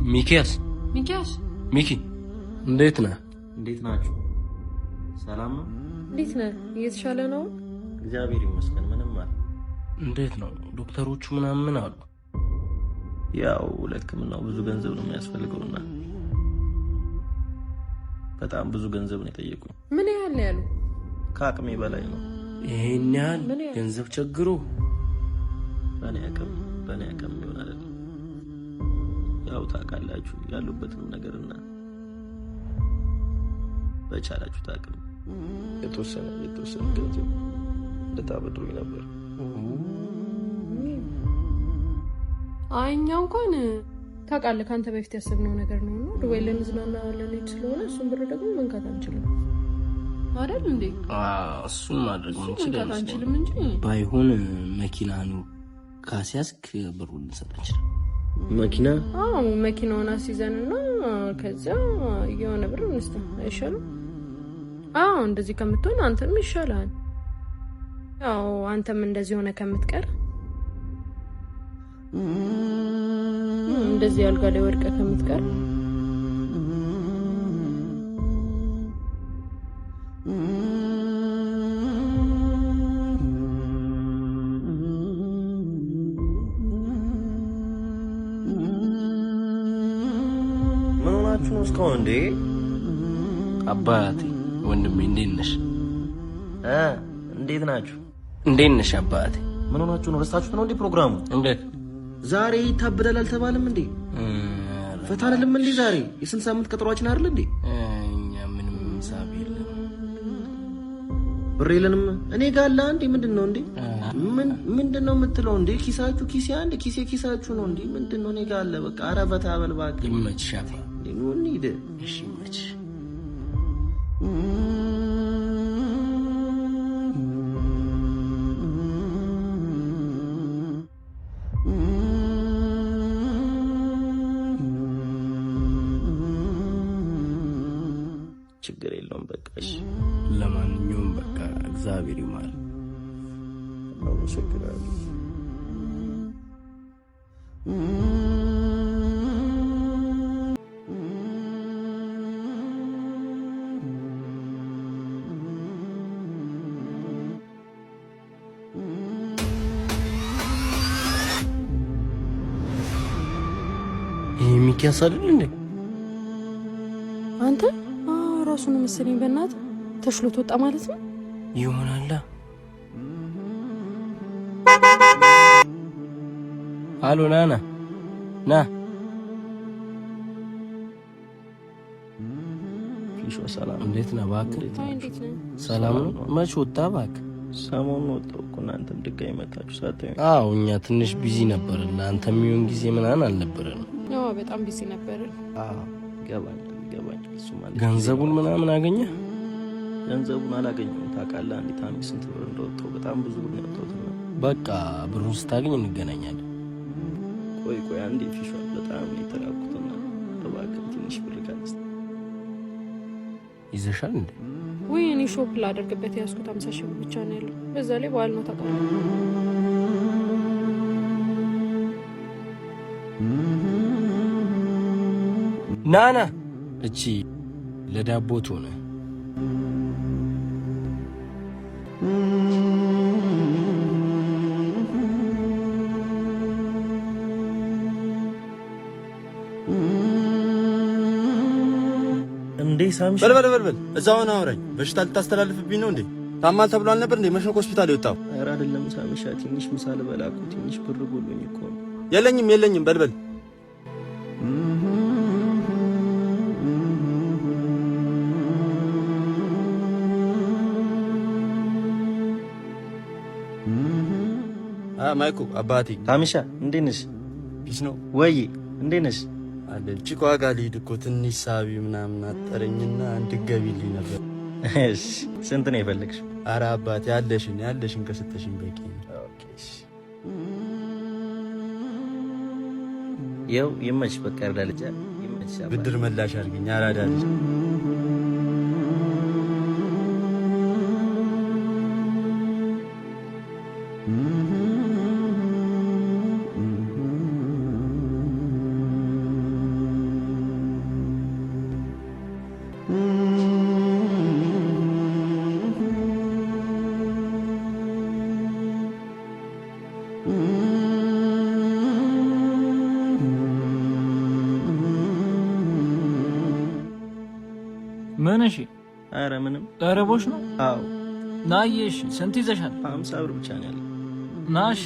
ሚኪያስ ሚኪ እንዴት ነህ? እንዴት ናችሁ? ሰላም ነው? እንዴት ነህ? እየተሻለ ነው? እግዚአብሔር ይመስገን። ምንም ማለት እንዴት ነው? ዶክተሮቹ ምን አሉ? ያው ለሕክምናው ብዙ ገንዘብ ነው የሚያስፈልገውና በጣም ብዙ ገንዘብ ነው የጠየቁኝ። ምን ያህል ያሉ? ከአቅሜ በላይ ነው። ይሄን ያህል ገንዘብ ቸግሮ? በኔ አቅም ይሆናል። ያው ታውቃላችሁ ያሉበትንም ነገርና በቻላችሁ ታውቁ የተወሰነ ገንዘብ ልታበድሩኝ ነበር። እኛ እንኳን ታውቃለህ ካንተ በፊት ያሰብነው ነገር ነውና ዱባይ ለምዝናና ለኔት ስለሆነ እሱን ብር ደግሞ መንካት አንችልም አይደል እንዴ? እሱን ማድረግ አንችልም እንጂ ባይሆን መኪናኑ ካሲያስክ ብሩን እንሰጣለን። መኪና? መኪናውን አስይዘንና ከዛ የሆነ ብር እንስጣ አይሻልም? እንደዚህ ከምትሆን አንተም ይሻላል። ያው አንተም እንደዚህ ሆነ ከምትቀር እንደዚህ አልጋ ላይ ወድቀህ ከምትቀር ምን ሆናችሁ ነው እስካሁን እንዴ? አባቴ ወንድሜ እንዴት ነሽ? እንዴት ናችሁ? እንዴት ነሽ አባቴ? ምን ሆናችሁ ነው? ረስታችሁት ነው እንዴ ፕሮግራሙ? እንዴት ዛሬ ይታበላል አልተባለም እንዴ? ፈታ አይደለም እንዴ ዛሬ? የስንት ሳምንት ቀጠሯችን አይደል እንዴ? እኛ ምንም ሳብ የለም ብር የለንም። እኔ ጋር አለ እንዴ? ምንድነው እንዴ? ምንድነው የምትለው እንዴ? ኪሳችሁ ኪሴ አንዴ ኪሳችሁ ነው እንዴ? ምንድነው? እኔ ጋር አለ በቃ። ኧረ ፈታ በል እባክህ። ይመችሽ አባ። እንሂድ። እሺ ይመችሽ። ችግር የለውም በቃ። እሺ ለማንኛውም በቃ እግዚአብሔር ይማር። አመሰግናለሁ። ይሄ ሚኪያስ አይደል እንዴ? አንተ ራሱን መሰለኝ። በእናትህ ተሽሎት ወጣ ማለት ነው ይሆናል። አሎ ና ፊሾ ሰላም። እንዴት ነህ? እባክህ ሰላም ነው? መች ወጣ? እባክህ ሰሞኑን ወጣሁ እኮ እናንተም ድጋሚ መጣችሁ ሳታዩኝ። እኛ ትንሽ ቢዚ ነበርን። ለአንተ የሚሆን ጊዜ ምናምን አልነበረንም። በጣም ቢዚ ነበርን። ገባኝ። እሱ ማለት ገንዘቡን ምናምን አገኘህ? ገንዘቡን አላገኘሁም። ታውቃለህ አንዴ ታሚ ስንት ብር እንደወጣሁ በጣም ብዙ ብር ነው ያወጣሁት። በቃ ብሩን ስታገኝ እንገናኛለን። ቆይ አንዴ ፊሾ በጣም የተራኩትና እባክህ ትንሽ ብር ካለስ ይዘሻል እንዴ? ወይ እኔ ሾፕ ላደርግበት ያስኩት 50 ሺህ ብቻ ነው ያለው። በዛ ላይ በዓል ነው ታውቃለህ። ናና እቺ ለዳቦ ትሆነ እንዴ? ሳምሽ በል እዛው ነው አውራኝ። በሽታ ልታስተላልፍብኝ ነው እንዴ? ታማል ተብሎ አልነበር እንዴ? መሽኖ ሆስፒታል የወጣው? ኧረ አይደለም ሳምሻ፣ ትንሽ ምሳል በላኩ። ትንሽ ብር ጎሎኝ እኮ ነው። የለኝም በል ማይኩ አባቴ። ታሚሻ እንዴት ነሽ? ፒስ ነው ወይ? እንዴት ነሽ? አለች ቋጋ ልሂድ እኮ ትንሽ ሳቢ ምናምን አጠረኝና እንድትገቢልኝ ነበር። እሺ ስንት ነው የፈለግሽው? ኧረ አባቴ ያለሽን ከሰጠሽኝ በቂ ነው። ኦኬ እሺ ይኸው ይመች በቃ ይርዳልጃ ይመች ብድር መላሽ አድርገኝ አራዳልጅ ምንሽ? ኧረ ምንም ቀረቦሽ ነው? አዎ ናየሽ ስንት ይዘሻል? 50 ብር ብቻ ነው ያለው። ናሽ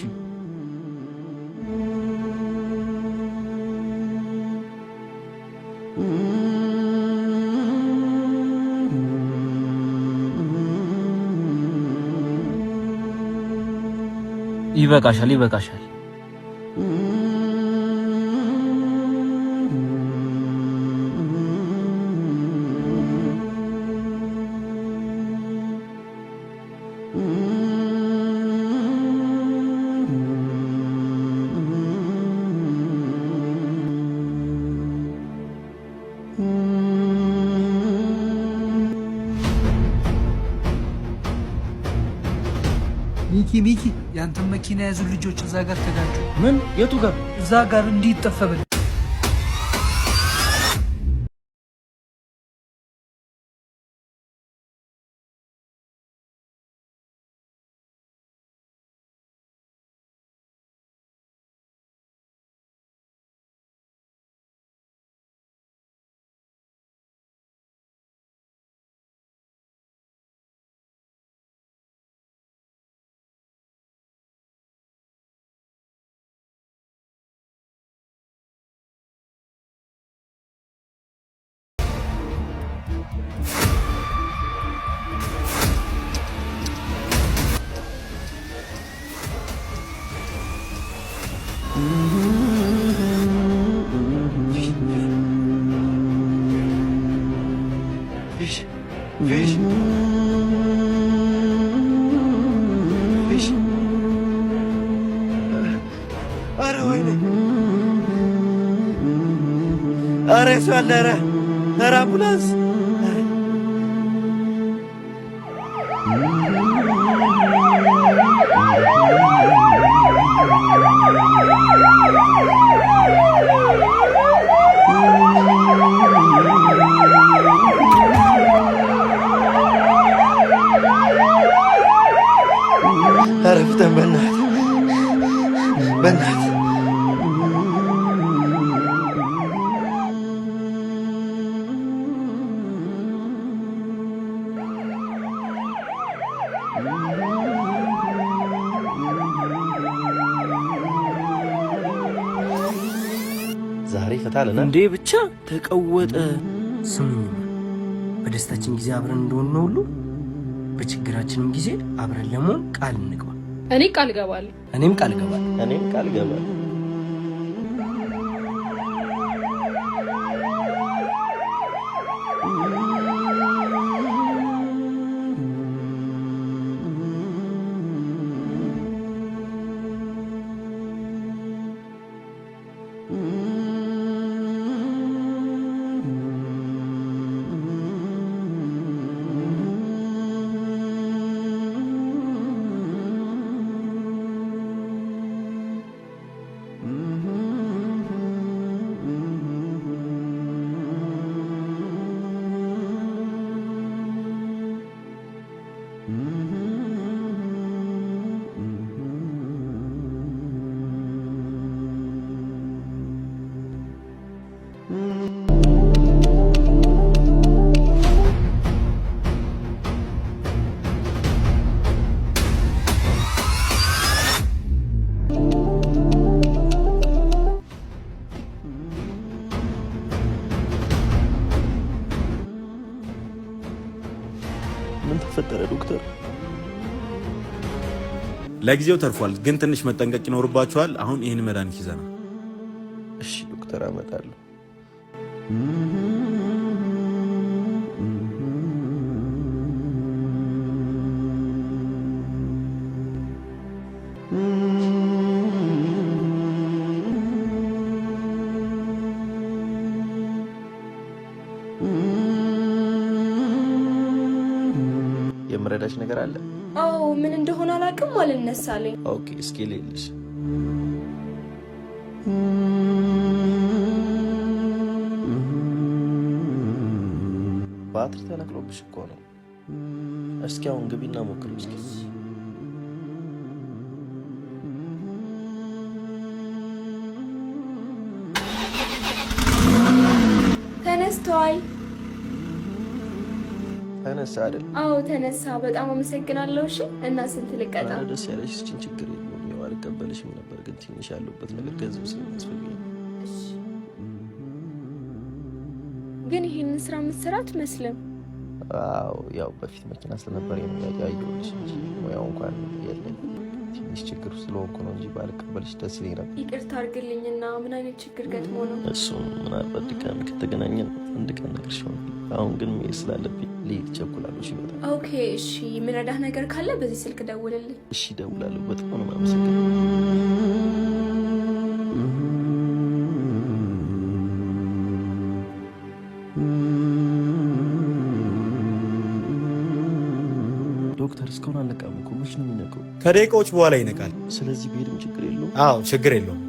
ይበቃሻል ይበቃሻል። ሚኪ ያንተን መኪና ያዙ ልጆች እዛ ጋር ተጋጩ። ምን? የቱ ጋር? እዛ ጋር እንዲጠፈበል ኧረ እሱ አለ ኧረ አምቡላንስ ኧረ ፍጠን በእናትህ ዛሬ ፈታለና እንዴ ብቻ ተቀወጠ። ስሙኝ፣ በደስታችን ጊዜ አብረን እንደሆነ ሁሉ በችግራችንም ጊዜ አብረን ለመሆን ቃል እንግባ። እኔ ቃል ገባለሁ። እኔም ቃል ገባለሁ። እኔም ቃል ገባለሁ። ምን ተፈጠረ ዶክተር? ለጊዜው ተርፏል፣ ግን ትንሽ መጠንቀቅ ይኖርባችኋል። አሁን ይህን መድኃኒት ይዘናል። እሺ ዶክተር አመጣለሁ። የምረዳሽ ነገር አለ? አዎ ምን እንደሆነ አላውቅም አልነሳለኝ። ኦኬ እስኪ ልልሽ ባትሪ ተነቅሎብሽ እኮ ነው። እስኪ አሁን ግቢና ሞክሪ እስኪ። ተነስቷል። ተነሳ አይደል? አዎ ተነሳ። በጣም አመሰግናለሁ። እሺ እና ስንት ልቀጣ? ደስ ያለሽ እቺን ችግር የለውም። ያው አልቀበልሽም ነበር ግን ትንሽ ያለበት ነገር ገንዘብ ስለሚያስፈልግ። ግን ይሄን ስራ መስራት መስለም። አዎ ያው በፊት መኪና ስለነበር ያያየሁልሽ እንጂ ያው እንኳን የለም ትንሽ ችግር ስለሆንኩ ነው እንጂ ባልቀበልሽ ደስ ይለኝ ነበር። ይቅርታ አድርግልኝና ምን አይነት ችግር ገጥሞ ነው? እሱም ምናልባት ድጋሚ ከተገናኘን አንድ ቀን ነግርሽ ይሆናል። አሁን ግን መሄድ ስላለብኝ ልሂድ፣ እቸኩላለሁ። እሺ በጣም ኦኬ። እሺ የምረዳህ ነገር ካለ በዚህ ስልክ ደውልልኝ። እሺ እደውላለሁ። በጣም ነው የማመሰግነው። ዶክተር እስካሁን አልነቃም እኮ። መች ነው የሚነቃው? ከደቂቃዎች በኋላ ይነቃል። ስለዚህ ብሄድም ችግር የለውም? አዎ ችግር የለውም።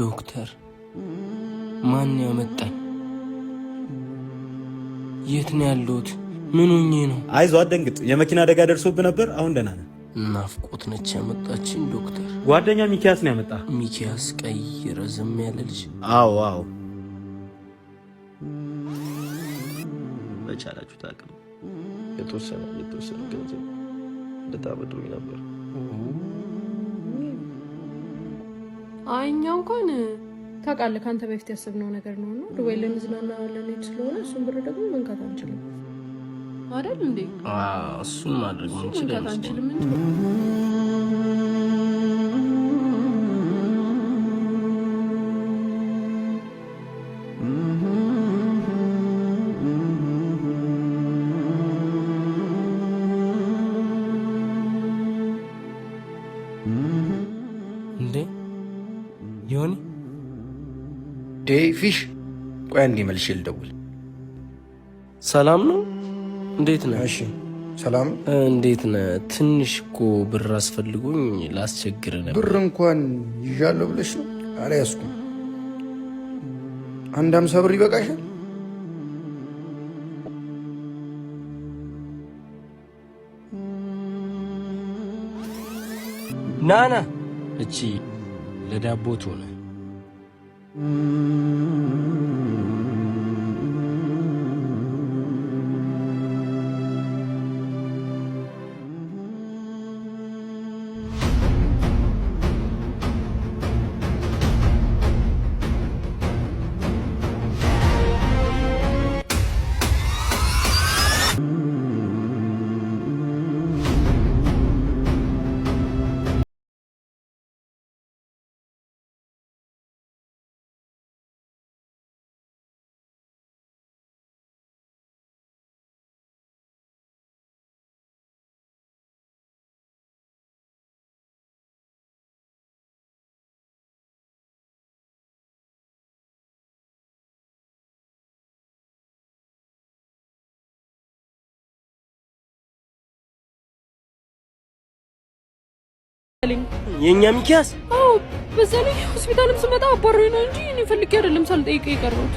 ዶክተር ማን ያመጣኝ? የት ነው ያለሁት? ምን ሆኜ ነው? አይዞህ አትደንግጥ። የመኪና አደጋ ደርሶብህ ነበር። አሁን ደህና ነህ። ናፍቆት ነች ያመጣችኝ ዶክተር። ጓደኛ ሚኪያስ ነው ያመጣ። ሚኪያስ ቀይ ረዘም ያለ ልጅ? አዎ አዎ። በቻላችሁ ታቅም የተወሰነ ገንዘብ እንድታበድሩኝ ነበር። አይ እኛ እንኳን ታውቃለህ ከአንተ በፊት ያሰብነው ነገር ነው እና ዱባይ ልንዝናና ልንሄድ ስለሆነ እሱን ብር ደግሞ መንካት አንችልም አይደል እንዴ? እሱን ማድረግ መንካት አንችልም እንጂ ዮኒ ፊሽ ቆይ አንዴ መልሼ ልደውል። ሰላም ነው? እንዴት ነህ? እሺ ሰላም። እንዴት ነህ? ትንሽ እኮ ብር አስፈልጎኝ ላስቸግር ነበር። ብር እንኳን ይዣለሁ ብለሽ ነው? አልያዝኩም። 150 ብር ይበቃሻል? ናና እቺ ለዳቦ ትሆነ። የኛ ሚኪያስ? አዎ በዛ ላይ ሆስፒታልም ስመጣ አባሮኝ ነው እንጂ እኔ ፈልጌ አይደለም ሳልጠይቅ የቀረሁት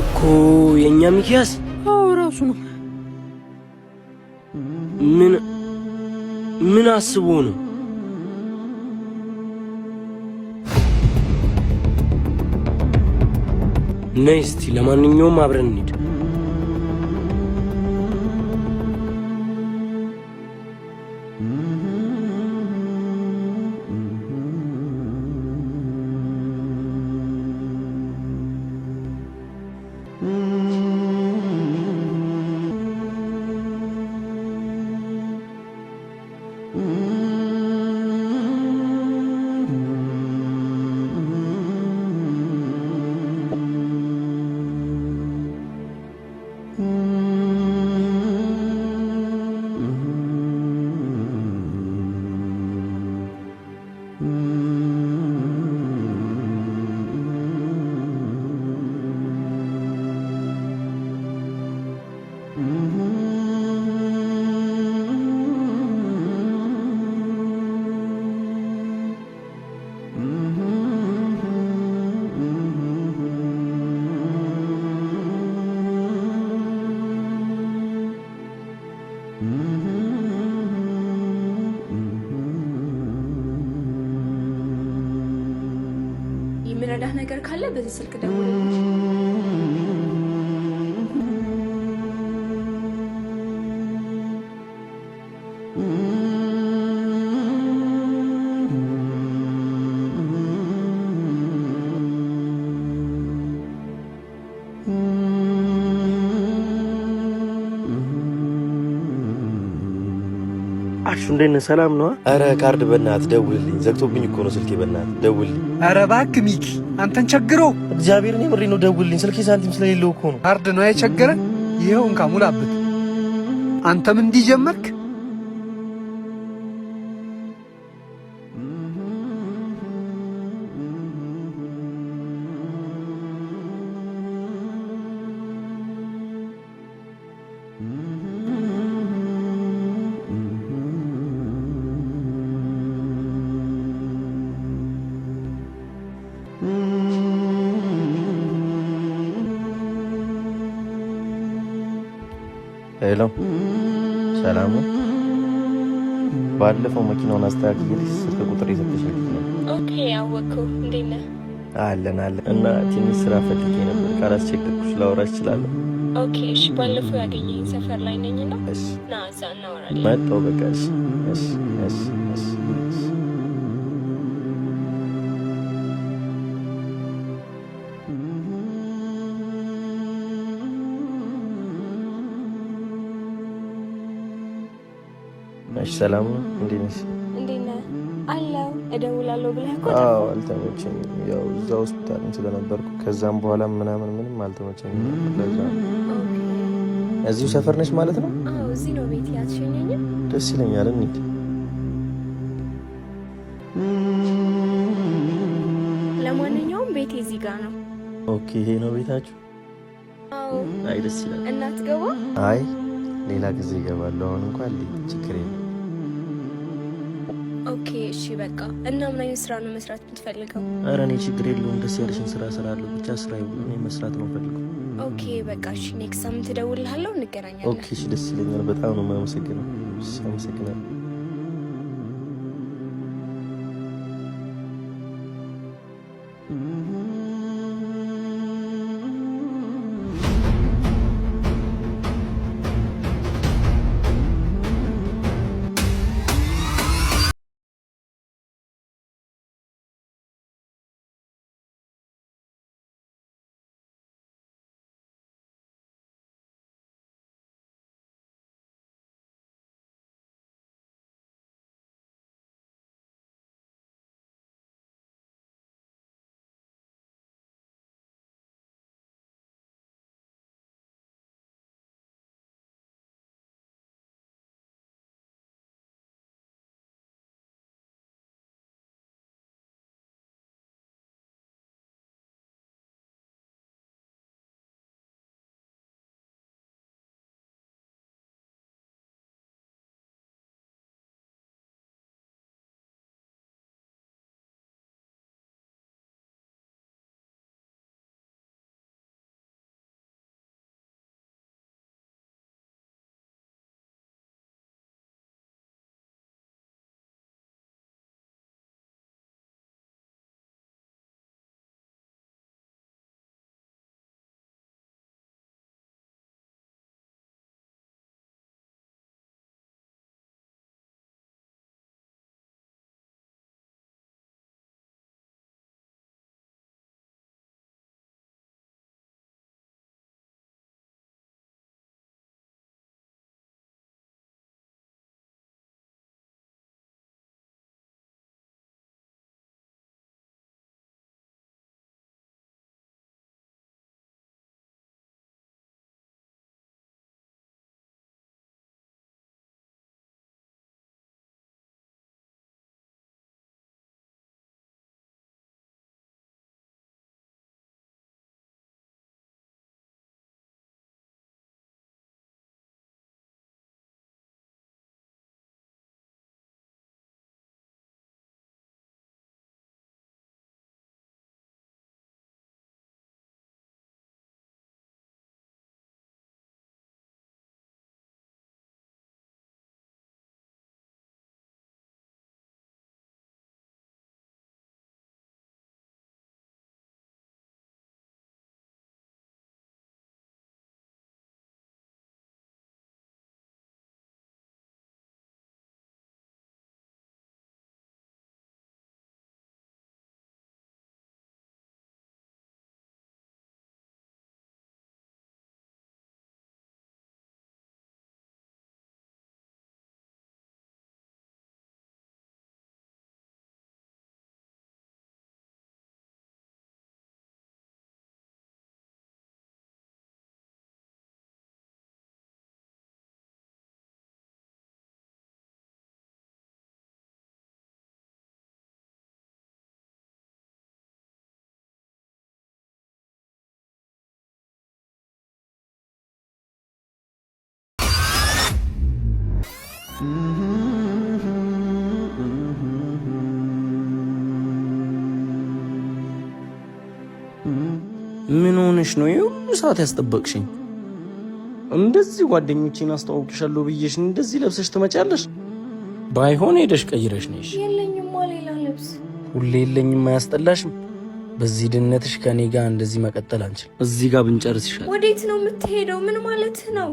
እኮ። የኛ ሚኪያስ? አዎ ራሱ ነው። ምን አስቦ ነው? ነይ እስቲ ለማንኛውም አብረን እንሂድ። የምረዳህ ነገር ካለ በዚህ ስልክ ደውልልኝ። አሹ እንዴት ነህ? ሰላም ነው? አረ ካርድ በእናትህ ደውልልኝ። ዘግቶብኝ እኮ ነው ስልኬ። በእናትህ ደውልልኝ። አረ እባክህ ሚኪ አንተን ቸግሮ እግዚአብሔርን የምሬ ነው። ደውልልኝ። ስልኬ ሳንቲም ስለሌለው እኮ ነው። ካርድ ነው የቸገረ። ይኸው እንካ ሙላበት። አንተም እንዲጀመርክ ሄሎ ሰላም ነው? ባለፈው መኪናውን አስተካክዬልሽ ስልክ ቁጥር ይሰጥሽልኝ ነው። ኦኬ አወቅኩ። እንዴት ነህ? አለን እና ትንሽ ስራ ፈልጌ ነበር። ካላስቸገርኩሽ ላወራሽ እችላለሁ? ኦኬ እሺ። ባለፈው ያገኘኝ ሰፈር ላይ ነኝና እሺ ና እዛ እናወራለን። መጣሁ በቃ እሺ እሺ እሺ እሺ። እሺ ሰላም ነው? እንዴት ነሽ? እንዴት ነህ? አለሁ። እደውላለሁ ብለህ እኮ አዎ፣ አልተመቸኝም። ያው እዛ ሆስፒታል ስለነበርኩ ከዛም በኋላ ምንም አልተመቸኝም። ለዛ እዚሁ ሰፈር ነሽ ማለት ነው? አዎ፣ እዚህ ነው ቤት። ያትሸኘኝም ደስ ይለኛል። እንሂድ። ለማንኛውም ቤቴ እዚህ ጋር ነው። ኦኬ፣ ይሄ ነው ቤታችሁ? አዎ። አይ ደስ ይላል። እናት ገባ? አይ ሌላ ጊዜ እገባለሁ። አሁን እንኳን ችግር የለም። ኦኬ እሺ በቃ። እና ምን አይነት ስራ ነው መስራት የምትፈልገው? ኧረ እኔ ችግር የለውም። ደስ ያለሽን ስራ እሰራለሁ። ብቻ ስራ ይሁን፣ እኔ መስራት ነው ፈልገው። ኦኬ በቃ እሺ። ኔክስት ሳምንት እደውልልሃለሁ፣ እንገናኛለን። ኦኬ እሺ፣ ደስ ይለኛል። በጣም ነው የማመሰግነው። አመሰግናለሁ። ምን ሆነሽ ነው የሁሉ ሰዓት ያስጠበቅሽኝ? እንደዚህ ጓደኞቼን አስተዋውቅሻለሁ ብዬሽ እንደዚህ ለብሰሽ ትመጫለሽ? ባይሆን ሄደሽ ቀይረሽ ነሽ። የለኝማ ሌላ ልብስ። ሁሌ የለኝም አያስጠላሽም? በዚህ ድነትሽ ከኔ ጋር እንደዚህ መቀጠል አንችል። እዚህ ጋር ብንጨርስ ይሻላል። ወዴት ነው የምትሄደው? ምን ማለት ነው?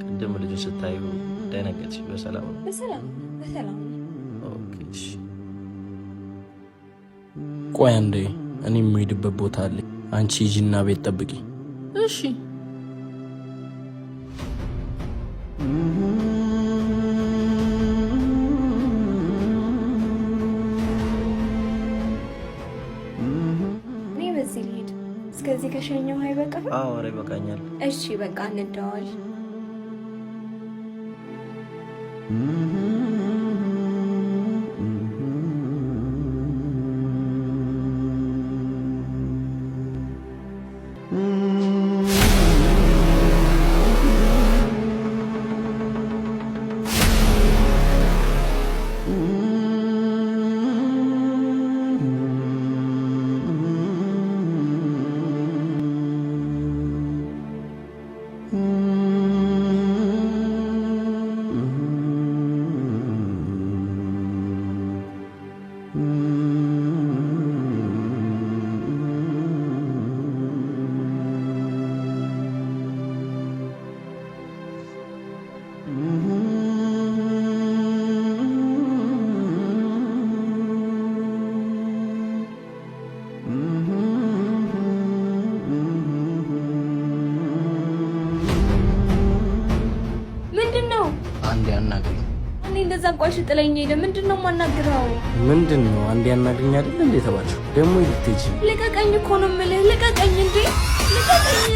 ቅድም ልጁ ስታዩ ደነገጥሽ? በሰላም ነው? በሰላም በሰላም። ኦኬ እሺ። ቆይ አንዴ፣ እኔ የምሄድበት ቦታ አለ። አንቺ ሂጂና ቤት ጠብቂ። እሺ እኔ በዚህ ልሂድ። እስከዚህ ከሸኘው አይበቃም? አዎ ኧረ ይበቃኛል። እሺ በቃ እንደዋል። አንዴ አናግሪኝ። እኔ እንደዛ ቋሽ ጥለኝ ሄደ። ምንድነው ማናግረው? ምንድነው? አንዴ አናግሪኝ አይደል እንዴ ተባልሽ? ደግሞ ይልትጂ ልቀቀኝ እኮ ነው የምልህ። ልቀቀኝ እንዴ! ልቀቀኝ!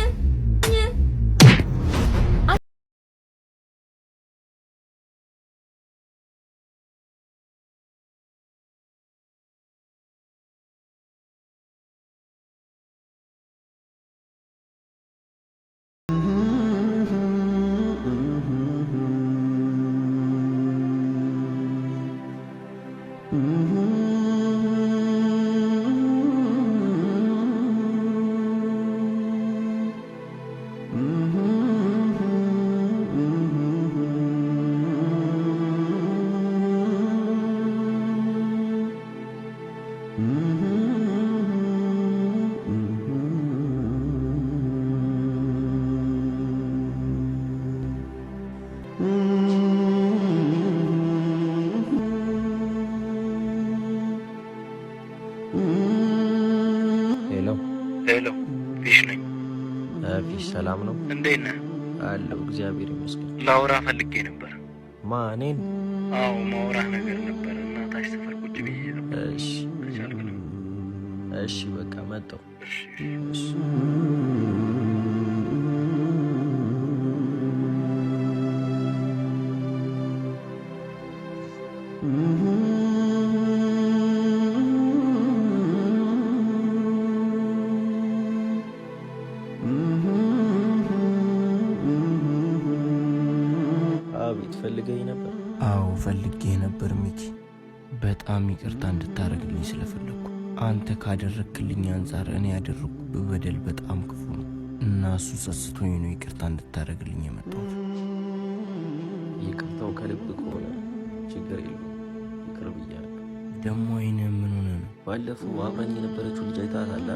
ሄሎ፣ ፊሽ ነኝ። ፊሽ ሰላም ነው? እንዴት ነህ? አለሁ እግዚአብሔር ይመስገን። ላውራ ፈልጌ ነበር። ማ እኔን? አዎ ማውራህ ነገር ነበር እና ታች ሰፈር ቁጭ ብዬ ነበር። እሺ ከቻልክ ነው? እሺ በቃ መጣሁ። እሺ አቤት ፈልገኝ ነበር? አዎ ፈልጌ ነበር ሚኪ። በጣም ይቅርታ እንድታረግልኝ ስለፈለኩ። አንተ ካደረክልኝ አንጻር እኔ ያደረኩብህ በደል በጣም ክፉ ነው እና እሱ ሰስቶኝ ነው ይቅርታ እንድታረግልኝ የመጣሁት። ይቅርታው ከልብ ከሆነ ችግር የለውም፣ ይቅር ብያለሁ። ደግሞ አይንህ ምን ሆነ ነው? ባለፈው አብራኝ የነበረችው ልጅ አይተሃታል?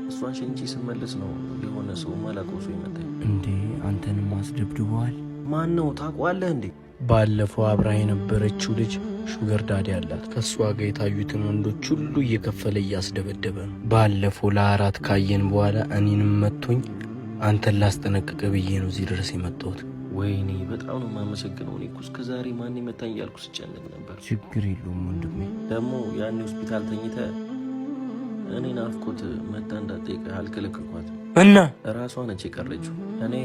እሷን ሸኝቼ ስመለስ ነው የሆነ ሰው መላቆሱ ይመጣኝ። እንዴ አንተንም አስደብድበዋል? ማን ነው ታውቀዋለህ እንዴ? ባለፈው አብራ የነበረችው ልጅ ሹገር ዳዲ አላት። ከእሷ ጋር የታዩትን ወንዶች ሁሉ እየከፈለ እያስደበደበ ነው። ባለፈው ለአራት ካየን በኋላ እኔንም መቶኝ አንተን ላስጠነቅቅ ብዬ ነው እዚህ ድረስ የመጣሁት። ወይኔ በጣም ነው የማመሰግነው። እኔ እኮ እስከ ዛሬ ማን መታኝ እያልኩ ስጨነቅ ነበር። ችግር የለውም ወንድሜ። ደግሞ ያኔ ሆስፒታል ተኝተ እኔ ናፍቆት መጣ እንዳትጠይቅ አልከለከልኳት እና ራሷ ነች የቀረችው። እኔ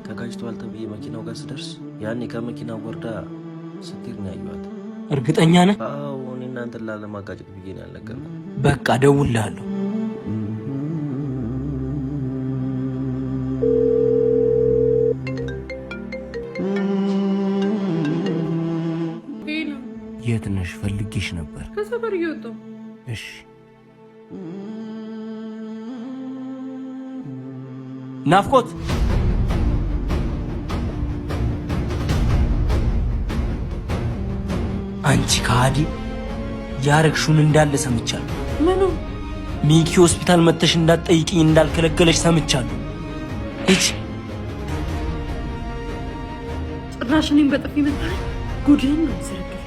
ተጋጅቷል ተብዬ መኪናው ጋር ስደርስ ያኔ ከመኪናው ወርዳ ስትሄድ ነው ያየኋት። እርግጠኛ ነህ? አዎ እኔ እናንተን ላለማጋጨት ብዬ ነው ያልነገርኩህ። በቃ እደውልልሃለሁ። የት ነሽ? ፈልጌሽ ነበር። ከሰፈር እየወጣሁ። እሺ ናፍቆት አንቺ ከሃዲ ያረግሹን እንዳለ ሰምቻለሁ። ምኑ? ሚኪ ሆስፒታል መተሽ እንዳትጠይቂኝ እንዳልከለከለሽ ሰምቻለሁ። እቺ ጭራሽ እኔን በጥፊ መታኝ። ጉድህን ነው ዘረግፍ።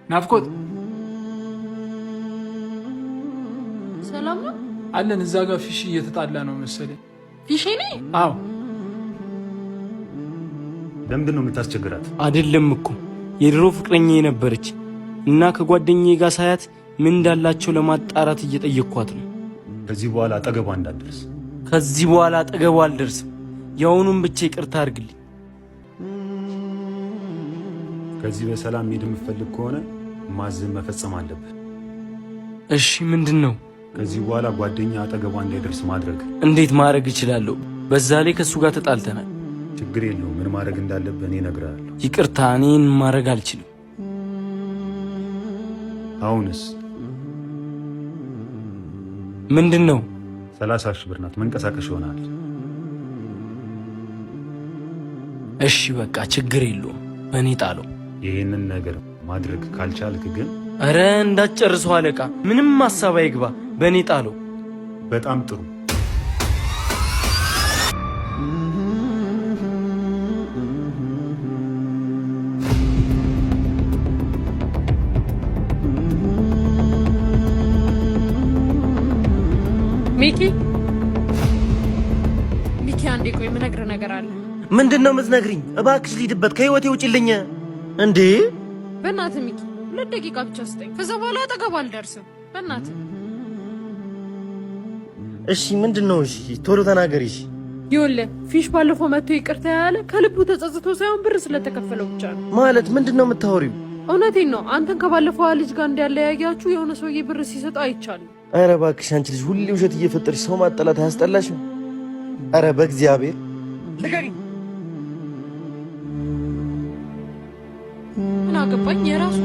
ናፍቆት ሰላም ነው አለን። እዛ ጋር ፊሽ እየተጣላ ነው መሰለኝ። ፊሽ ነኝ? አዎ። ለምንድን ነው የምታስቸግራት? አይደለም እኮ የድሮ ፍቅረኛ የነበረች እና ከጓደኛዬ ጋር ሳያት ምን እንዳላቸው ለማጣራት እየጠየቅኳት ነው። ከዚህ በኋላ አጠገቧ እንዳትደርስ። ከዚህ በኋላ አጠገቧ አልደርስም። የአሁኑን ብቻ ይቅርታ አድርግልኝ። ከዚህ በሰላም መሄድ የምትፈልግ ከሆነ ማዘን መፈጸም አለብህ። እሺ ምንድን ነው? ከዚህ በኋላ ጓደኛ አጠገቧ እንዳይደርስ ማድረግ። እንዴት ማድረግ እችላለሁ? በዛ ላይ ከእሱ ጋር ተጣልተናል። ችግር የለውም። ምን ማድረግ እንዳለብህ እኔ እነግርሃለሁ። ይቅርታ፣ እኔን ማድረግ አልችልም። አሁንስ ምንድን ነው? 30 ሺህ ብር ናት። መንቀሳቀስ ይሆናል። እሺ በቃ ችግር የለውም። በእኔ ጣለው። ይህንን ነገር ማድረግ ካልቻልክ ግን እረ እንዳትጨርሰው አለቃ። ምንም ሀሳብ አይግባ። በእኔ ጣለው። በጣም ጥሩ። ሚኪ አንዴ ቆይ፣ የምነግርህ ነገር አለ። ምንድን ነው የምትነግሪኝ? እባክሽ ልሂድበት፣ ከህይወቴ ውጭልኝ። እንዴ በእናትህ ሚኪ 2 ደቂቃ ብቻ ስጠኝ። ከዛ በኋላ አጠገብ አልደርስም። በእናትህ እሺ። ምንድን ነው? እሺ ቶሎ ተናገሪ። እሺ ይኸውልህ ፊሽ ባለፈው መጥቶ ይቅርታ ያለ ከልቡ ተጸጽቶ ሳይሆን ብር ስለተከፈለው ብቻ ነው። ማለት ምንድን ነው የምታወሪው? እውነቴን ነው። አንተን ከባለፈው ልጅ ጋር እንዳለያያችሁ የሆነ ሰውዬ ብር ሲሰጠው አይቻልም። አረ እባክሽ አንቺ ልጅ ሁሌ ውሸት እየፈጠርሽ ሰው ማጠላት አያስጠላሽም? አረ በእግዚአብሔር ልቀቂኝ። ምን አገባኝ? የራሱ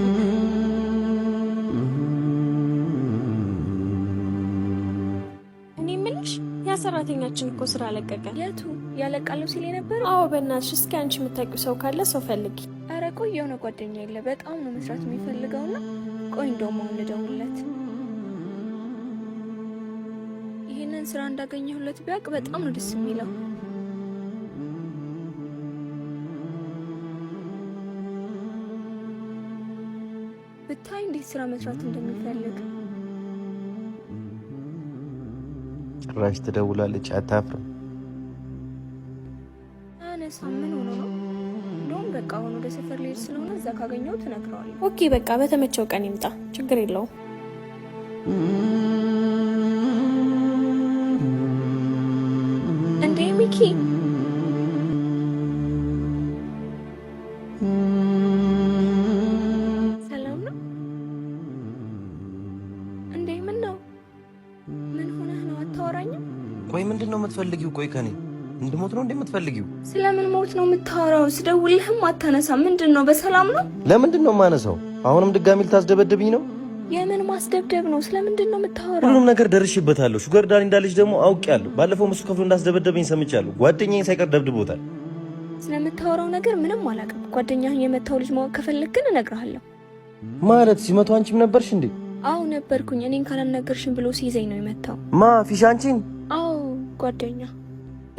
እኔ የምልሽ ያ ሰራተኛችን እኮ ስራ ለቀቀ። የቱ ያለቃለው ሲል ነበር? አዎ በእናትሽ እስኪ አንቺ የምታውቂው ሰው ካለ ሰው ፈልጊ። አረ ቆይ የሆነ ጓደኛ የለ በጣም ነው መስራት የሚፈልገውና ቆይ እንደውም አሁን ልደውልለት። ይሄንን ስራ እንዳገኘሁለት ቢያውቅ በጣም ነው ደስ የሚለው። ብታይ እንዴት ስራ መስራት እንደሚፈልግ። ጭራሽ ትደውላለች። አታፍርም? አነሳ ምን ሆኖ ነው? እንደውም በቃ አሁን ወደ ሰፈር ልሄድ ስለሆነ እዛ ካገኘው ትነግረዋለህ። ኦኬ በቃ በተመቸው ቀን ይምጣ፣ ችግር የለውም። እንዴ ሚኪ ሰላም ነው እንዴ? ምን ነው? ምን ሆነህ ነው? አታወራኝም? ቆይ ምንድን ነው የምትፈልጊው? ቆይ ከኔ እንድሞት ነው እንደምትፈልጊው? ስለምን ሞት ነው የምታወራው? ስደውልህም አታነሳ። ምንድን ነው? በሰላም ነው? ለምንድን ነው የማነሳው? አሁንም ድጋሚ ልታስደበድብኝ ነው? የምን ማስደብደብ ነው? ስለምንድን ነው የምታወራው? ሁሉም ነገር ደርሼበታለሁ። ሹገር ዳኒ እንዳለች ደግሞ አውቄያለሁ። ባለፈው እሱ ከፍሎ እንዳስደበደበኝ ሰምቻለሁ። ጓደኛዬን ሳይቀር ደብድቦታል። ስለምታወራው ነገር ምንም አላውቅም። ጓደኛህን የመታው ልጅ ማወቅ ከፈለግ ግን እነግርሃለሁ። ማለት ሲመቱ አንቺም ነበርሽ እንዴ? አዎ ነበርኩኝ። እኔን ካላናገርሽን ብሎ ሲይዘኝ ነው የመታው። ማ ፊሽ አንቺን? አዎ ጓደኛ።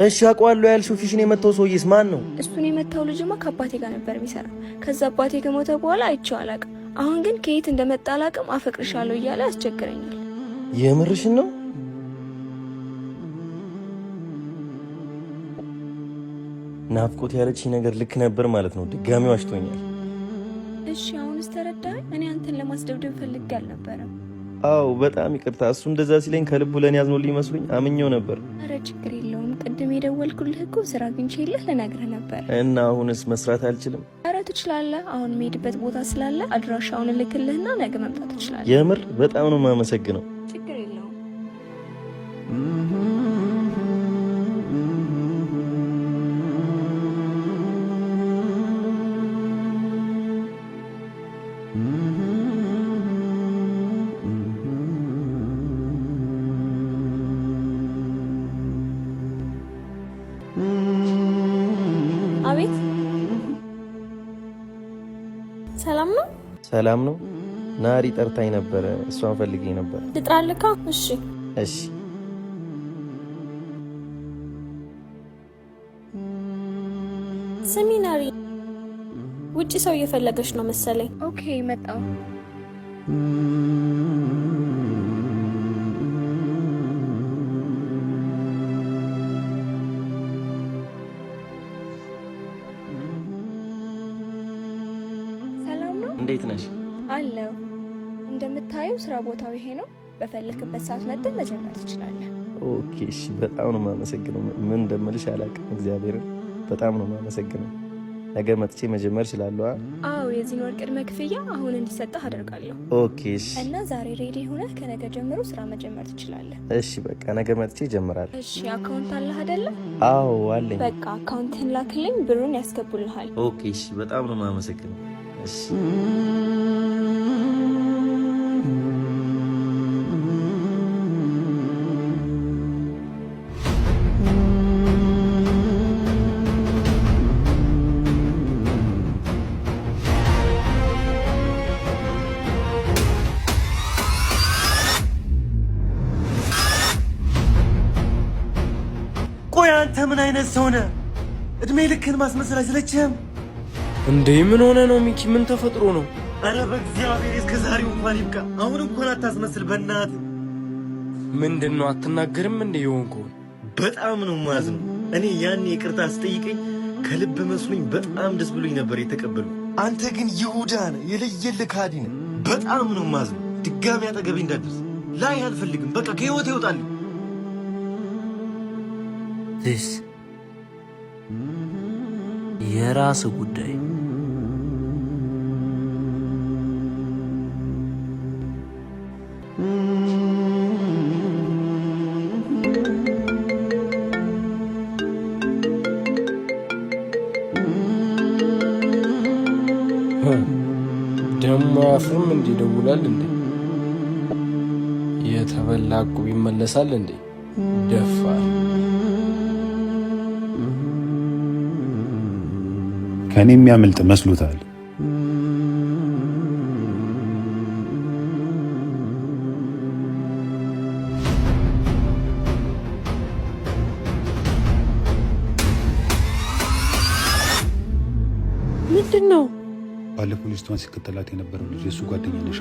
እሺ አውቀዋለሁ ያልሽው ፊሽን የመታው ሰውዬስ ማን ነው? እሱን የመታው ልጅማ ከአባቴ ጋር ነበር የሚሰራው። ከዛ አባቴ ከሞተ በኋላ አይቼው አላውቅም። አሁን ግን ከየት እንደመጣ አላውቅም። አፈቅርሻለሁ እያለ ያስቸግረኛል። የምርሽን ነው? ናፍቆት ያለችኝ ነገር ልክ ነበር ማለት ነው። ድጋሚ ዋሽቶኛል። እሺ አሁንስ ተረዳኸኝ? እኔ አንተን ለማስደብደብ ፈልጌ አልነበረም። አዎ በጣም ይቅርታ። እሱ እንደዛ ሲለኝ ከልቡ ለኔ ያዝኖልኝ መስሎኝ አምኜው ነበር። አረ ችግር የለውም። ቅድም የደወልኩልህ እኮ ስራ አግኝቼልህ ልነግርህ ነበር። እና አሁንስ መስራት አልችልም? አረ ትችላለህ። አሁን የምሄድበት ቦታ ስላለ አድራሻውን እልክልህና ነገ መምጣት ትችላለህ። የምር በጣም ነው የማመሰግነው። ችግር የለውም። አቤት ሰላም ነው? ሰላም ነው። ናሪ ጠርታኝ ነበረ። እሷን ፈልጌ ነበር። ልጥራልካ? እሺ እሺ። ስሚ ናሪ፣ ውጪ ሰው እየፈለገች ነው መሰለኝ። ኦኬ መጣሁ። እንዴት ነሽ? አለው። እንደምታየው ስራ ቦታው ይሄ ነው። በፈለክበት ሰዓት መጥተህ መጀመር ትችላለህ። ኦኬ እሺ። በጣም ነው የማመሰግነው። ምን እንደምልሽ አላውቅም። እግዚአብሔርን በጣም ነው የማመሰግነው። ነገ መጥቼ መጀመር እችላለሁ? አዎ፣ የዚህን ወር ቅድመ ክፍያ አሁን እንዲሰጥህ አደርጋለሁ። ኦኬ እሺ። እና ዛሬ ሬዲ ሆነህ ከነገ ጀምሮ ስራ መጀመር ትችላለህ። እሺ በቃ ነገ መጥቼ እጀምራለሁ። እሺ። አካውንት አለህ አይደለ? አዎ አለኝ። በቃ አካውንትህን ላክልኝ፣ ብሩን ያስገቡልሃል። ኦኬ እሺ። በጣም ነው የማመሰግነው። እሺ ቆይ አንተ ምን አይነት ሰው ነህ? እድሜ ልክህን ማስመሰል አይሰለችህም እንዴ? ምን ሆነ ነው ሚኪ? ምን ተፈጥሮ ነው? አረ በእግዚአብሔር እስከ ዛሬው እንኳን ይብቃ። አሁን እንኳን አታስመስል በእናትህ። ምንድነው አትናገርም እንዴ? የሆንከው በጣም ነው ማዝነው። እኔ ያኔ ይቅርታ ስጠይቀኝ ከልብ መስሎኝ በጣም ደስ ብሎኝ ነበር የተቀበሉ። አንተ ግን ይሁዳ ነህ፣ የለየልህ ካዲ ነህ። በጣም ነው ማዝነው። ድጋሚ አጠገቤ እንዳትደርስ ላይ አልፈልግም። በቃ ከህይወት ይወጣልኝ። this የራስ ጉዳይ። ደሞ አፍርም እንዴ? ደውላል እንዴ? የተበላ ዕቁብ ይመለሳል እንዴ? ደፋር ከኔ የሚያመልጥ መስሎታል። ምንድነው? ባለፈው ልጅቷን ሲከተላት የነበረው ልጅ የሱ ጓደኛ ነሻ?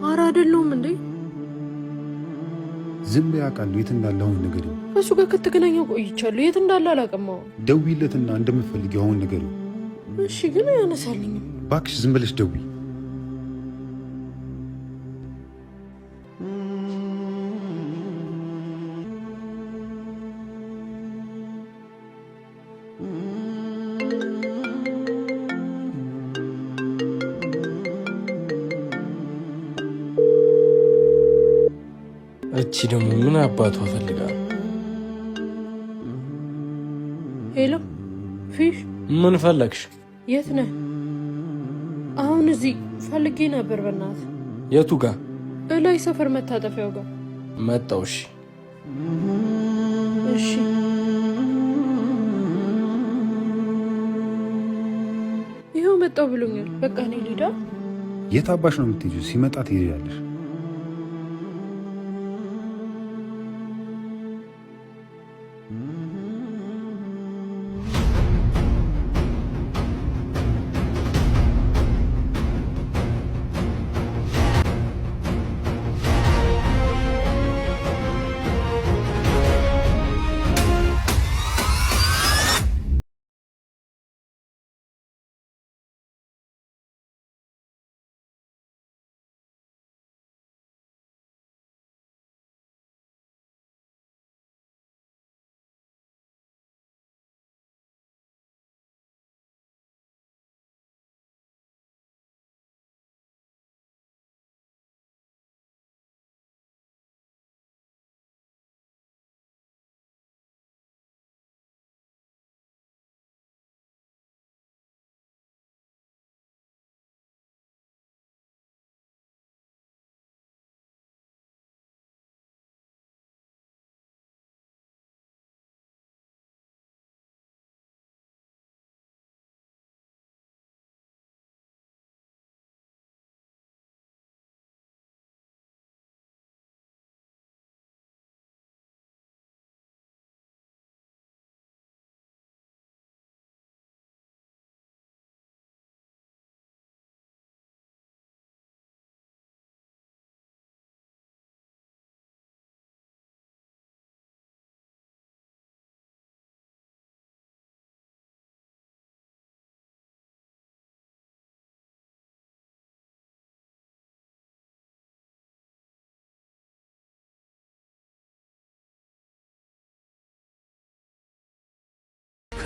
ኧረ አይደለሁም እንዴ። ዝም በይ፣ አውቃለሁ የት እንዳለ። አሁን ንገሪው። ከሱ ጋር ከተገናኘው ቆይቻለሁ። የት እንዳለ አላውቅም። ደውይለትና እንደምትፈልጊው አሁን ንገሪው። እሺ፣ ግን አያነሳልኝም። እባክሽ ዝም ብለሽ ደውይ። እቺ ደግሞ ምን አባቷ ፈልጋ? ሄሎ ፊሽ፣ ምን ፈለግሽ? የት ነህ? አሁን እዚህ ፈልጌ ነበር። በእናትህ የቱ ጋር? እላይ ሰፈር መታጠፊያው ጋር መጣው። እሺ እሺ። ይኸው መጣው ብሎኛል። በቃ እኔ ልሂድ። የት አባሽ ነው የምትሄጂው? ሲመጣ ትሄጃለሽ።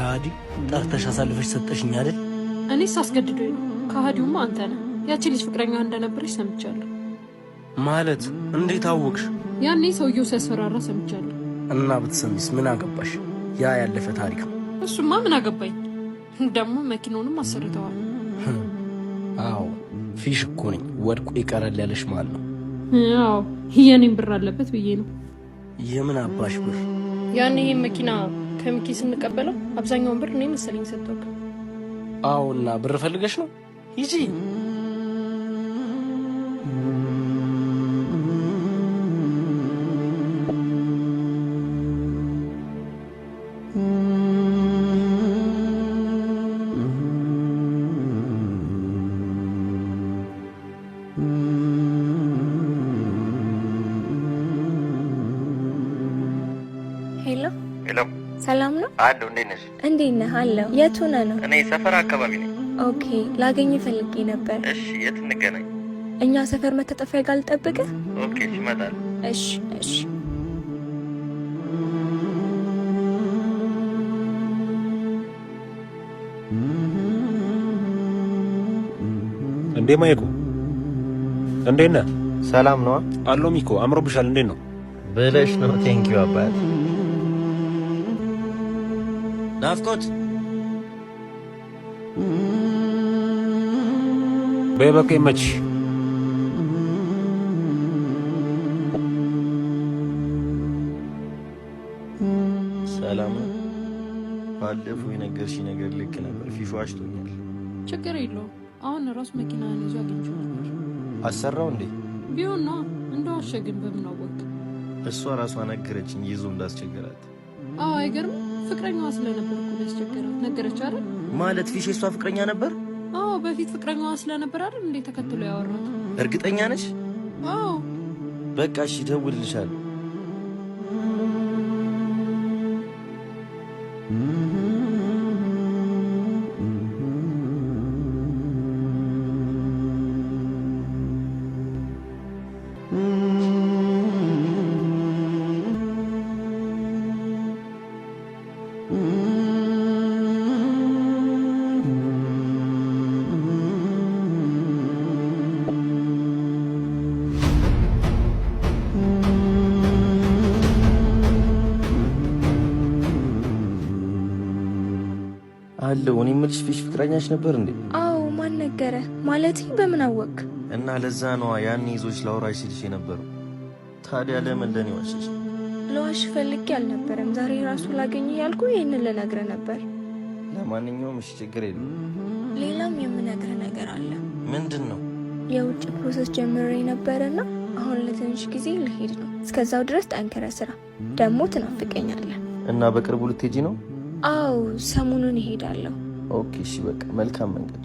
ከሃዲ ጠርተሽ አሳልፈሽ ሰጠሽኝ አይደል? እኔስ አስገድዶኝ ነው። ከሃዲውማ አንተ ነህ። ያቺ ልጅ ፍቅረኛ እንደነበረች ሰምቻለሁ። ማለት እንዴት አወቅሽ? ያኔ ሰውየው ሲያስፈራራ ሰምቻለሁ። እና ብትሰሚስ ምን አገባሽ? ያ ያለፈ ታሪክ ነው። እሱማ ምን አገባኝ? ደግሞ መኪናውንም አሰርተዋል። አዎ ፊሽ እኮ ነኝ። ወድቆ ይቀራል ያለሽ ማለት ነው? አዎ የኔም ብር አለበት ብዬ ነው። የምን አባሽ ብር? ያኔ ይሄን መኪና ከሚኪ ስንቀበለው አብዛኛውን ብር እኔ መሰለኝ ሰጠው። አዎ እና ብር ፈልገሽ ነው? ሂጂ። ሄሎ ሄሎ፣ ሰላም ነው? አለሁ። እንዴት ነሽ? እንዴት ነህ? አለሁ። የት ሆነህ ነው? እኔ ሰፈር አካባቢ ነኝ። ኦኬ፣ ላገኝ ፈልጌ ነበር። እሺ፣ የት እንገናኝ? እኛ ሰፈር መታጠፊያ ጋር ልጠብቅህ? ኦኬ፣ እመጣለሁ። እሺ እሺ። እንዴ ማይኩ እንዴት ነህ? ሰላም ነው አለው። ሚኮ አምሮብሻል። እንዴት ነው ብለሽ ነው? ቴንኪው አባት። ናፍቆት በበቀ መች ሰላም ነው። ባለፈው የነገርሽኝ ነገር ልክ ነበር። ፊሹ አሽቶኛል። ችግር የለውም። አሁን ራሱ መኪናን ይዞ አግኝቼው ነበር። አሰራው እንዴ? ቢሆን ነው እንደዋሸ። ግን በምን አወቅ? እሷ ራሷ ነገረችኝ ይዞ እንዳስቸገራት። አዎ አይገርም። ፍቅረኛዋ ስለነበር እኮ ያስቸገራት ነገረች አይደል? ማለት ፊሽ የሷ ፍቅረኛ ነበር? አዎ በፊት ፍቅረኛዋ ስለነበር አይደል እንዴ ተከትሎ ያወራት። እርግጠኛ ነሽ? አዎ በቃ እሺ፣ እደውልልሻለሁ። አለው። እኔ የምልሽ ፊሽ ፍቅረኛሽ ነበር እንዴ? አዎ። ማን ነገረ? ማለት በምን አወቅ? እና ለዛ ነዋ ያኔ ይዞሽ ላውራሽ ሲልሽ የነበረው። ታዲያ ለምን ለኔ ዋሸሽ? ለዋሽ ፈልጌ አልነበረም። ዛሬ ራሱ ላገኝ ያልኩ ይሄንን ልነግርህ ነበር። ለማንኛውም እሺ፣ ችግር የለም። ሌላም የምነግርህ ነገር አለ። ምንድን ነው? የውጭ ፕሮሰስ ጀምሬ ነበርና አሁን ለትንሽ ጊዜ ልሄድ ነው። እስከዛው ድረስ ጠንክረህ ስራ። ደግሞ ትናፍቀኛለህ። እና በቅርቡ ልትሄጂ ነው? አዎ ሰሞኑን እሄዳለሁ። ኦኬ እሺ፣ በቃ መልካም መንገድ።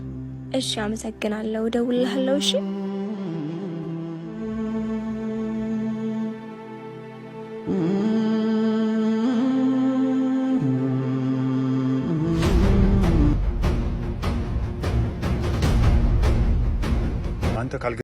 እሺ አመሰግናለሁ። እደውልልሃለሁ። እሺ አንተ ካልገ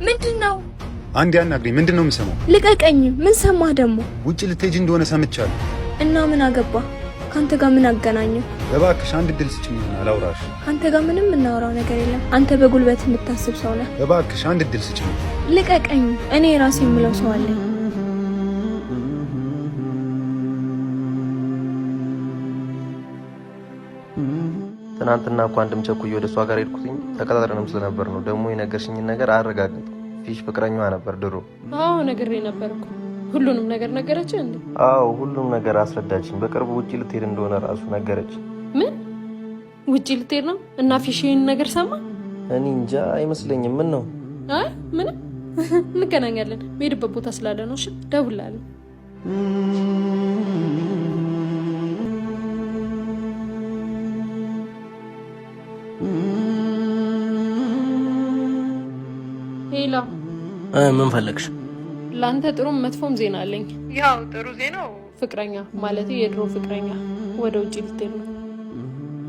ምንድነው? አንድ ያናግረኝ። ምንድነው የምሰማው? ልቀቀኝ። ምን ሰማህ ደግሞ? ውጭ ልትሄጂ እንደሆነ ሰምቻለሁ። እና ምን አገባ? ካንተ ጋር ምን አገናኘው? እባክሽ አንድ እድል ስጭኝ፣ አላውራሽ። ካንተ ጋር ምንም የምናወራው ነገር የለም። አንተ በጉልበት የምታስብ ሰው ነህ። እባክሽ አንድ እድል ስጭኝ። ልቀቀኝ። እኔ ራሴ የምለው ሰው አለኝ። ትናንትና እኮ አንድም ቸኩዬ ወደ እሷ ጋር ሄድኩትኝ ተቀጣጥረንም ስለነበር ነው። ደግሞ የነገርሽኝን ነገር አረጋግጥ። ፊሽ ፍቅረኛዋ ነበር ድሮ። አዎ ነግሬ ነበር እኮ። ሁሉንም ነገር ነገረች እንዴ? አዎ ሁሉም ነገር አስረዳችኝ። በቅርቡ ውጪ ልትሄድ እንደሆነ ራሱ ነገረች። ምን ውጪ ልትሄድ ነው? እና ፊሽ ይሄን ነገር ሰማ? እኔ እንጃ አይመስለኝም። ምን ነው? አይ ምንም፣ እንገናኛለን። መሄድበት ቦታ ስላለ ነው። እሺ ደውላለሁ። ሄላ ምን ፈለግሽ? ለአንተ ጥሩም መጥፎም ዜና አለኝ። ያው ጥሩ ዜናው ፍቅረኛ ማለት የድሮ ፍቅረኛ ወደ ውጭ ልትሄድ ነው።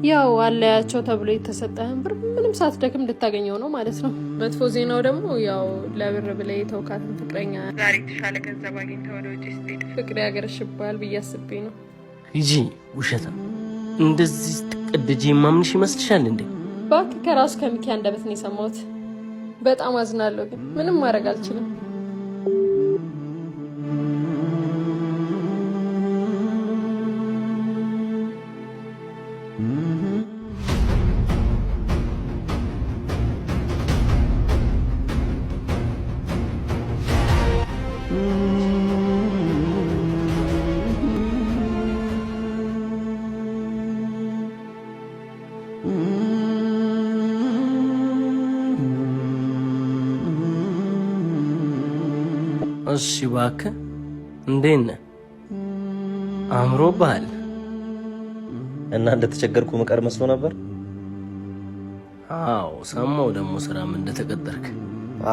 ያው አለያቸው ተብሎ የተሰጠህን ብር ምንም ሳትደክም ልታገኘው ነው ማለት ነው። መጥፎ ዜናው ደግሞ ያው ለብር ብለህ የተውካትን ፍቅረኛ ዛሬ የተሻለ ገንዘብ አግኝተህ ወደ ውጭ ስትሄድ ፍቅር ያገረሽብሃል ብዬ አስቤ ነው። ሂጂ ውሸታ። እንደዚህ ስትቀደጂ የማምንሽ ይመስልሻል እንዴ? እባክህ ከራሱ ከሚኪ አንደበት ነው የሰማሁት። በጣም አዝናለሁ፣ ግን ምንም ማድረግ አልችልም። እሺ እባክህ እንዴት ነህ? አምሮብሃል። እና እንደተቸገርኩ መቀር መስሎ ነበር? አዎ ሰማሁ። ደግሞ ስራም እንደተቀጠርክ?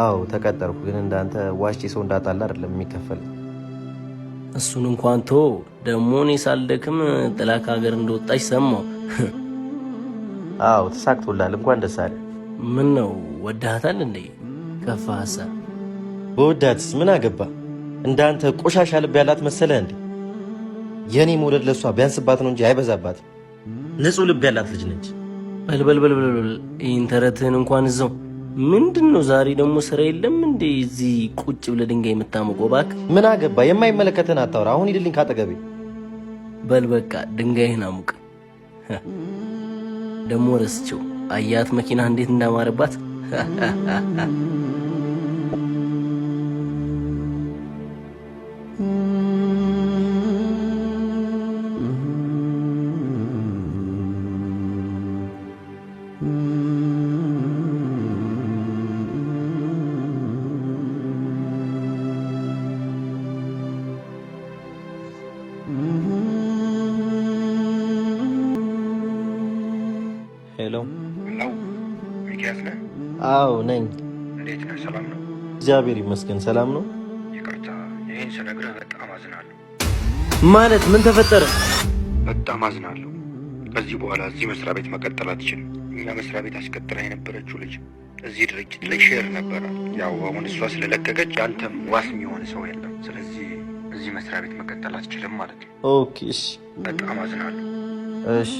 አዎ ተቀጠርኩ፣ ግን እንዳንተ ዋሽቼ ሰው እንዳጣላ አይደለም የሚከፈል። እሱን እንኳን ቶ ደግሞ እኔ ሳልደክም ጥላ ከሀገር እንደወጣች ሰማሁ። አዎ ተሳክቶላል፣ እንኳን ደስ አለ። ምን ነው ወዳታል እንዴ? ከፋ ሀሳብ በወዳትስ ምን አገባ? እንዳንተ ቆሻሻ ልብ ያላት መሰለህ እንዴ? የኔ መውደድ ለሷ ቢያንስባት ነው እንጂ አይበዛባት። ንጹህ ልብ ያላት ልጅ ነች። በልበልበልበል ይህን ተረትህን እንኳን እዛው። ምንድነው ዛሬ ደግሞ ስራ የለም እንዴ? እዚህ ቁጭ ብለህ ድንጋይ የምታሞቀው? እባክህ ምን አገባ? የማይመለከተን አታውራ። አሁን ሂድልኝ ካጠገቤ። በል በቃ ድንጋይህን አሙቅ። ደግሞ ረስቸው አያት መኪና እንዴት እንዳማረባት። ሄሎ ነው ሚኪያስ ነህ? አዎ ነኝ። እንዴት ነህ? ሰላም ነው? እግዚአብሔር ይመስገን ሰላም ነው። ይቅርታ ይህን ስነግርህ በጣም አዝናለሁ። ማለት ምን ተፈጠረ? በጣም አዝናለሁ። ከዚህ በኋላ እዚህ መስሪያ ቤት መቀጠል አትችልም። እኛ መስሪያ ቤት አስቀጥራ የነበረችው ልጅ እዚህ ድርጅት ላይ ሼር ነበረ። ያው አሁን እሷ ስለለቀቀች አንተም ዋስ የሚሆን ሰው የለም። ስለዚህ እዚህ መስሪያ ቤት መቀጠል አትችልም ማለት ነው። ኦኬ እሺ። በጣም አዝናለሁ። እሺ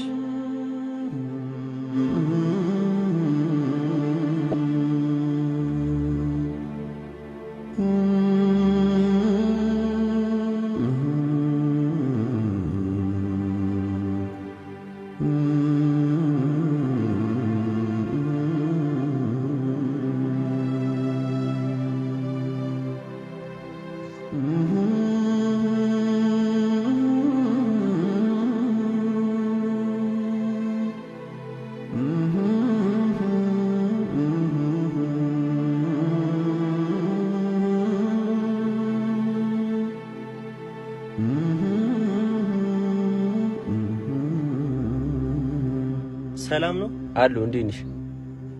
ሰላም ነው አሉ። እንዴት ነሽ?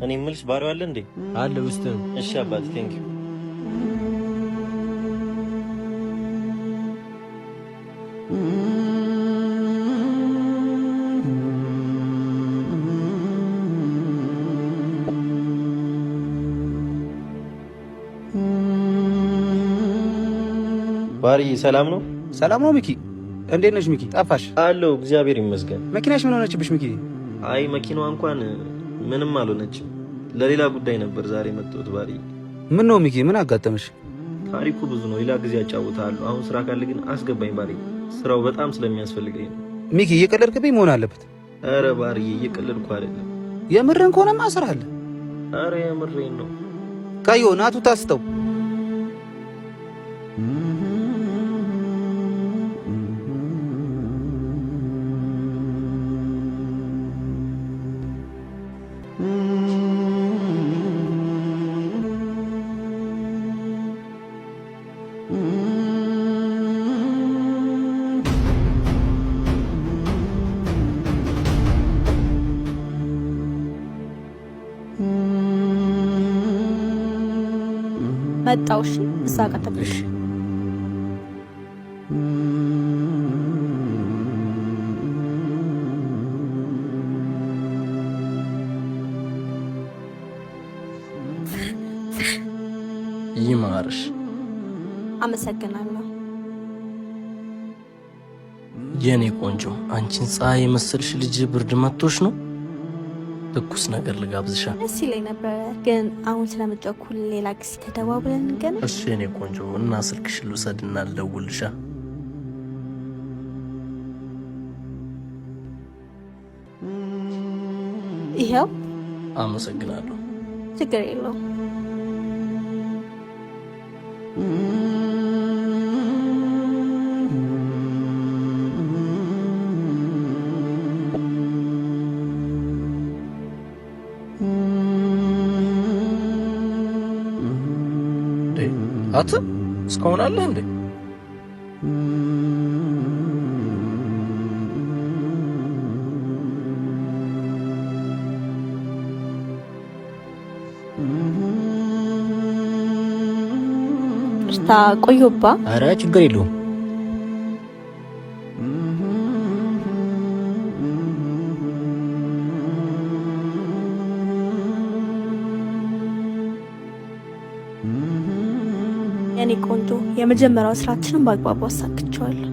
እኔ የምልሽ ባሪው አለ እንዴ? አለ ውስጥ ነው። እሺ አባት ቴንክ ዩ። ባሪ ሰላም ነው? ሰላም ነው ሚኪ። እንዴት ነሽ ሚኪ? ጠፋሽ። አለው እግዚአብሔር ይመስገን። መኪናሽ ምን ሆነችብሽ ሚኪ? አይ መኪናዋ እንኳን ምንም አልሆነችም። ለሌላ ጉዳይ ነበር ዛሬ መጥቶት። ባሪ ምን ነው ሚኪ? ምን አጋጠመሽ? ታሪኩ ብዙ ነው፣ ሌላ ጊዜ አጫውታለሁ። አሁን ስራ ካለ ግን አስገባኝ ባሪ። ስራው በጣም ስለሚያስፈልገኝ ነው። ሚኪ እየቀለድክብኝ መሆን አለበት። አረ ባሪ እየቀለድኩ አይደለም። የምርን ከሆነማ ስራ አለ። አረ የምሬን ነው። ቀዮ ናቱ ታስተው መጣው። እሺ እዛ ጋር ተብሽ ይማርሽ። አመሰግናለሁ የኔ ቆንጆ። አንቺን ፀሐይ የመሰልሽ ልጅ ብርድ መጥቶሽ ነው? ትኩስ ነገር ልጋብዝሻ? ደስ ይለኝ ነበር፣ ግን አሁን ስለመጨኩል ሌላ ጊዜ ተደዋውለን እንገና። እሺ የኔ ቆንጆ፣ እና ስልክሽ ልውሰድና ልደውልሻ? ይሄው። አመሰግናለሁ። ችግር የለውም። አተ እስካሁን አለ እንዴ? እርታ ቆዮባ። አረ ችግር የለውም። የኔ ቆንጆ የመጀመሪያው ስራችንን በአግባቡ አሳክቸዋለሁ።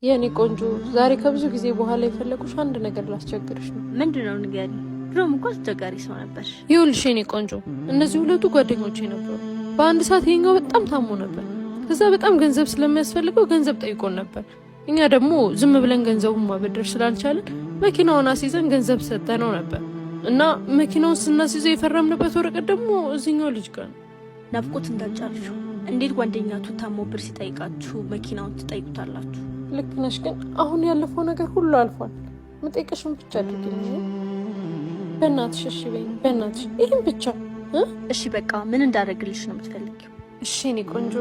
የኔ ቆንጆ ዛሬ ከብዙ ጊዜ በኋላ የፈለኩሽ አንድ ነገር ላስቸግርሽ ነው። ምንድነው? ንገሪ። ድሮም እኮ አስቸጋሪ ሰው ነበር። ይኸውልሽ የኔ ቆንጆ እነዚህ ሁለቱ ጓደኞቼ ነበሩ። በአንድ ሰዓት ይሄኛው በጣም ታሞ ነበር። ከዛ በጣም ገንዘብ ስለሚያስፈልገው ገንዘብ ጠይቆን ነበር። እኛ ደግሞ ዝም ብለን ገንዘቡን ማበደር ስላልቻለን መኪናውን አስይዘን ገንዘብ ሰጠነው ነበር እና መኪናውን ስናስይዘው የፈረምንበት ወረቀት ደግሞ እዚህኛው ልጅ ጋር ነው። ናፍቆት እንዳጫልሹ እንዴት ጓደኛችሁ ታሞ ብር ሲጠይቃችሁ መኪናውን ትጠይቁታላችሁ? ልክ ነሽ፣ ግን አሁን ያለፈው ነገር ሁሉ አልፏል። መጠየቅሽን ብቻ አድርጊልኝ በእናትሽ። እሺ በይኝ በእናትሽ፣ ይህም ብቻ። እሺ በቃ ምን እንዳደረግልሽ ነው የምትፈልጊው? እሺ የኔ ቆንጆ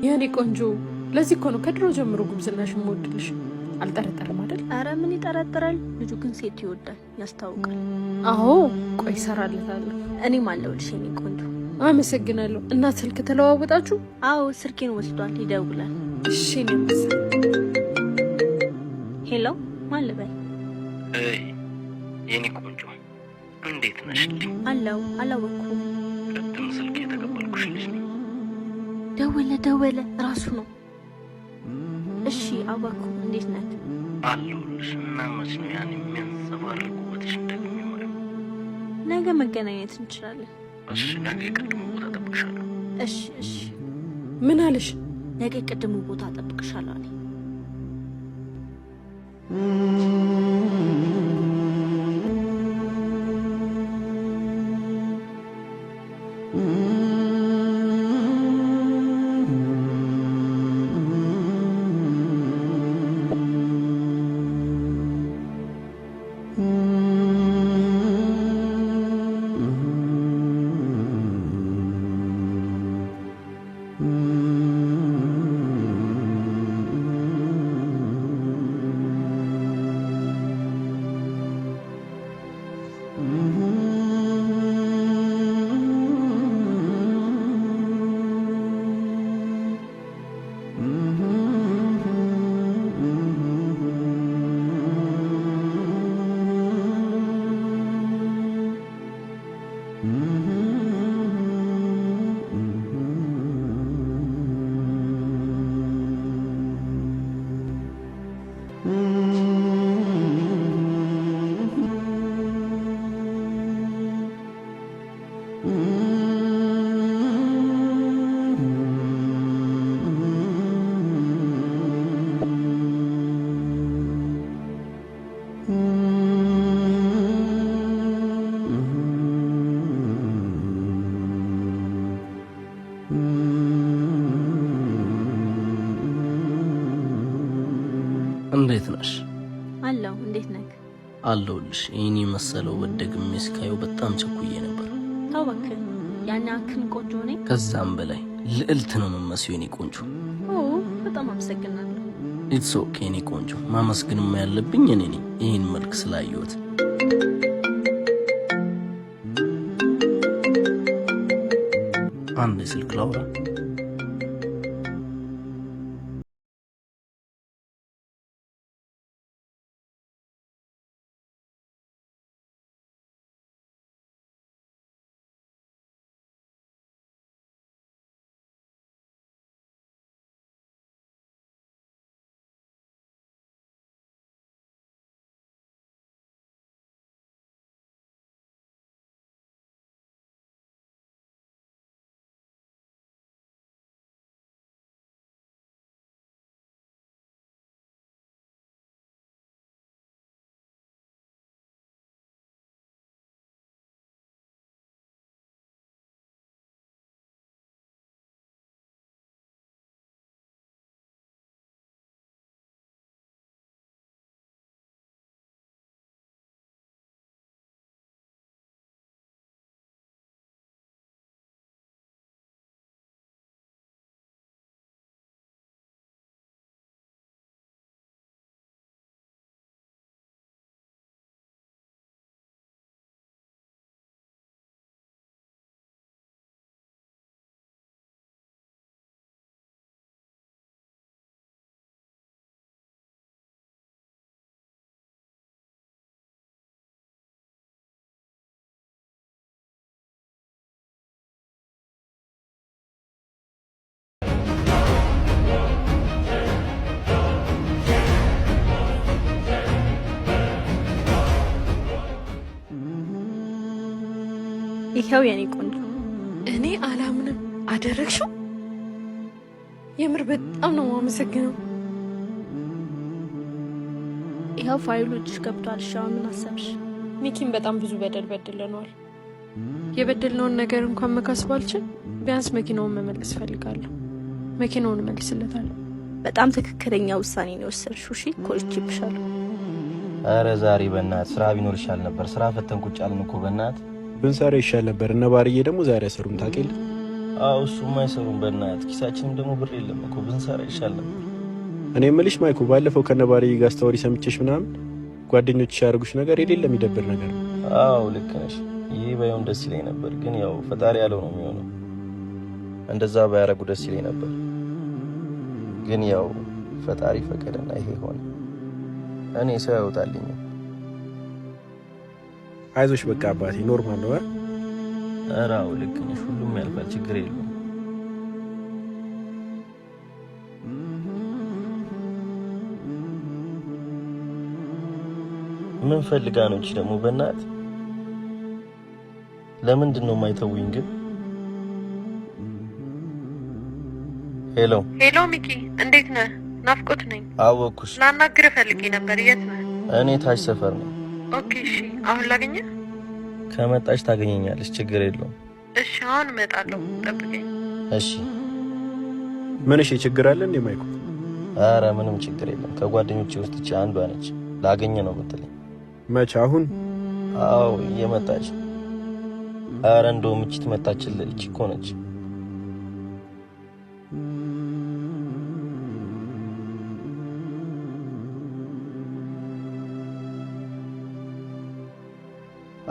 የኔ ቆንጆ፣ ለዚህ እኮ ነው ከድሮ ጀምሮ ጉብዝናሽ የምወድልሽ። አልጠረጠርም አይደል? አረ ምን ይጠረጥራል? ልጁ ግን ሴት ይወዳል፣ ያስታውቃል። አዎ ቆይ እሰራለታለሁ። እኔም አለሁልሽ የኔ ቆንጆ። አመሰግናለሁ። እና ስልክ ተለዋወጣችሁ? አዎ ስልኬን ወስዷል፣ ይደውላል። እሺ ነው። ሄሎ ማን ልበል? የኔ ቆንጆ እንዴት ነሽ? አለው አላወኩም። ቅድም ስልክ የተቀበልኩሽ ልጅ ነው። ደወለ ራሱ ነው። እሺ አወኩ። እንዴት ነህ? አለሁልሽ። እና መች ነው ያን የሚያንጸባርቅ ውበትሽ እንደግም ይሆናል? ነገ መገናኘት እንችላለን። እሺ ነገ የቅድሙ ቦታ እጠብቅሻለሁ። እሺ ምን አለሽ? ነገ ቅድሙ ቦታ እጠብቅሻለሁ አለኝ። እንዴት ነሽ? አለው። እንዴት ነህ? አለሁልሽ። ይህን የመሰለው በደግሜ እስካየው በጣም ቸኩዬ ነበር። ተው እባክህ፣ ያን ያክል ቆንጆ ነኝ? ከዛም በላይ ልዕልት ነው የምመስለው የኔ ቆንጆ። ኦ በጣም አመሰግናለሁ። ኢትስ ኦኬ እኔ ቆንጆ። ማመስገንም ያለብኝ እኔ ነኝ ይህን መልክ ስላየሁት። አንድ ስልክ ላውራ። ይሄው የኔ ቆንጆ። እኔ አላምንም። አደረግሽው? የምር በጣም ነው የማመሰግነው። ይሄው ፋይሎች ገብቷል። ሻው ምን አሰብሽ? ሚኪን በጣም ብዙ በደል በድለነዋል። የበደልነውን ነገር እንኳን መካስ ባልችል ቢያንስ መኪናውን መመለስ ፈልጋለሁ። መኪናውን እመልስለታለሁ። በጣም ትክክለኛ ውሳኔ ነው የወሰንሽው። እሺ ኮልቼብሻለሁ። አረ ዛሬ በእናትህ ስራ ቢኖር ይሻል ነበር። ስራ ፈተን ቁጭ አልን እኮ በእናትህ ብንሰራ ይሻል ነበር። እነ ባርዬ ደግሞ ዛሬ አይሰሩም ታውቂል? አዎ እሱማ አይሰሩም በእናትህ። ኪሳችንም ደግሞ ብር የለም እኮ ብንሰራ ይሻል ነበር። እኔ የምልሽ ማይኩ ባለፈው ከነ ባርዬ ጋር ስታወሪ ሰምቼሽ ምናምን ጓደኞችሽ ያደርጉሽ ነገር የሌለ የሚደብር ነገር። አዎ ልክ ነሽ። ይሄ ባይሆን ደስ ይለኝ ነበር፣ ግን ያው ፈጣሪ ያለው ነው የሚሆነው። እንደዛ ባያረጉ ደስ ይለኝ ነበር፣ ግን ያው ፈጣሪ ፈቀደና ይሄ ሆነ። እኔ ሰው ያወጣልኝ። አይዞሽ በቃ አባቴ ኖርማል ነው። ኧረ አዎ ልክ ነሽ። ሁሉም ያልፋል፣ ችግር የለውም። ምን ፈልጋ ነው እቺ ደግሞ በእናትህ? ለምንድን ነው የማይተውኝ ግን? ሄሎ ሄሎ፣ ሚኪ እንዴት ነህ? ናፍቆት ነኝ። አወኩሽ። ላናግርህ ፈልጌ ነበር። የት ነህ? እኔ ታች ሰፈር ነኝ። ኦኬ እሺ፣ አሁን ላገኘህ? ከመጣሽ ታገኘኛለሽ፣ ችግር የለውም። እሺ አሁን እመጣለሁ፣ ጠብቀኝ። እሺ። ምን እሺ፣ ችግር አለ እንዴ ማይኩ? ኧረ ምንም ችግር የለም። ከጓደኞቼ ውስጥ እቺ አንዷ ነች። ላገኘ ነው የምትለኝ። መቼ? አሁን? አዎ እየመጣች። ኧረ እንደውም እቺ ትመጣችልህ። እቺ እኮ ነች።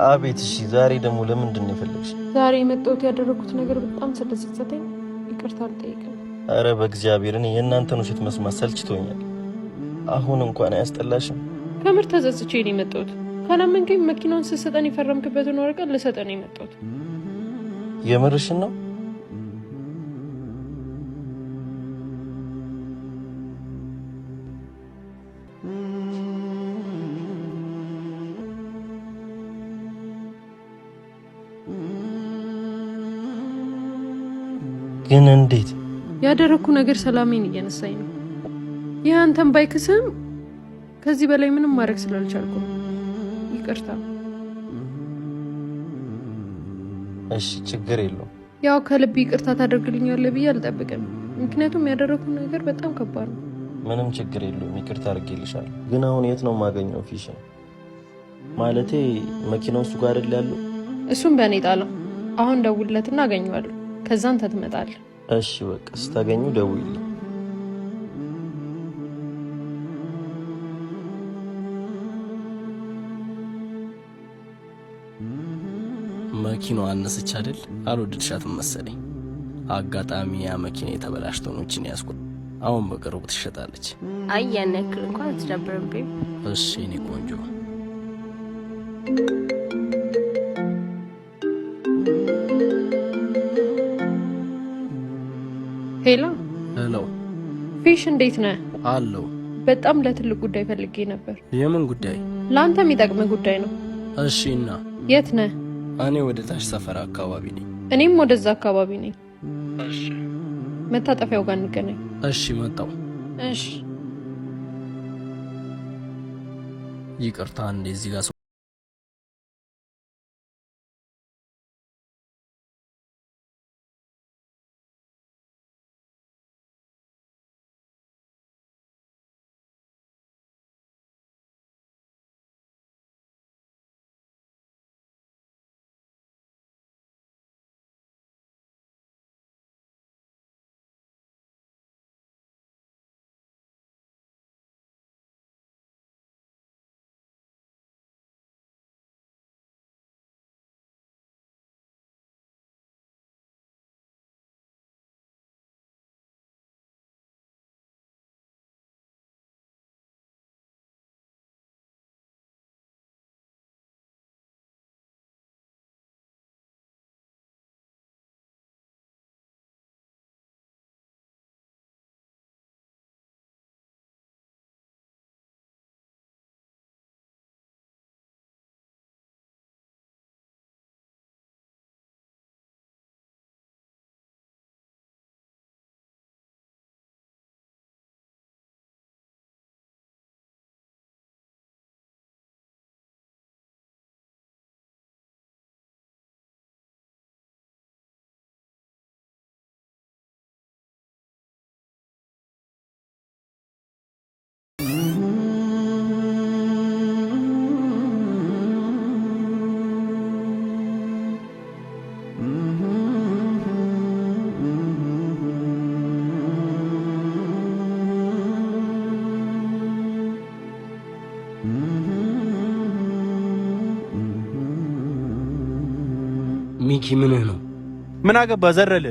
አቤት። እሺ ዛሬ ደግሞ ለምንድን ነው የፈለግሽ? ዛሬ የመጣሁት ያደረኩት ነገር በጣም ስለተጸጸተኝ ይቅርታ አልጠይቅም። አረ በእግዚአብሔር እኔ የእናንተን ውሸት መስማት ሰልችቶኛል። አሁን እንኳን አያስጠላሽም? ከምር ተጸጽቼ ነው የመጣሁት። ካላመንከኝ መኪናውን ስትሰጠን የፈረምክበትን ወረቀት ልሰጠን ነው የመጣሁት። የምርሽን ነው? ግን እንዴት? ያደረኩ ነገር ሰላሜን እየነሳኝ ነው። ይህ አንተን ባይክስም ከዚህ በላይ ምንም ማድረግ ስላልቻልኩ ይቅርታ። እሺ ችግር የለውም። ያው ከልብ ይቅርታ ታደርግልኛለህ ብዬ አልጠብቅም፣ ምክንያቱም ያደረኩ ነገር በጣም ከባድ ነው። ምንም ችግር የለውም፣ ይቅርታ አድርጌልሻለሁ። ግን አሁን የት ነው የማገኘው ፊሽን? ማለቴ መኪናው እሱ ጋር አይደል ያለው? እሱም በእኔ ጣለው። አሁን ደውልለትና አገኘዋለሁ። ከዛ አንተ ትመጣለህ። እሺ በቃ ስታገኙ ደውይልኝ። መኪናው አነሰች አይደል? አልወደድሻትም መሰለኝ። አጋጣሚ ያ መኪና የተበላሽቶ ነው እቺን ያስቆ አሁን በቅርቡ ትሸጣለች። አይ ያን ያክል እንኳን አትደብርብኝ። እሺ እኔ ቆንጆ። ሄሎ ሄሎ። ፊሽ እንዴት ነህ? አለው። በጣም ለትልቅ ጉዳይ ፈልጌ ነበር። የምን ጉዳይ? ለአንተ የሚጠቅም ጉዳይ ነው። እሺ እና የት ነህ? እኔ ወደ ታች ሰፈር አካባቢ ነኝ። እኔም ወደዛ አካባቢ ነኝ። እሺ መታጠፊያው ጋር እንገናኝ። እሺ መጣው። እሺ ይቅርታ እንደዚህ ጋር ሚኪ ምንህ ነው? ምን አገባ ዘረለ?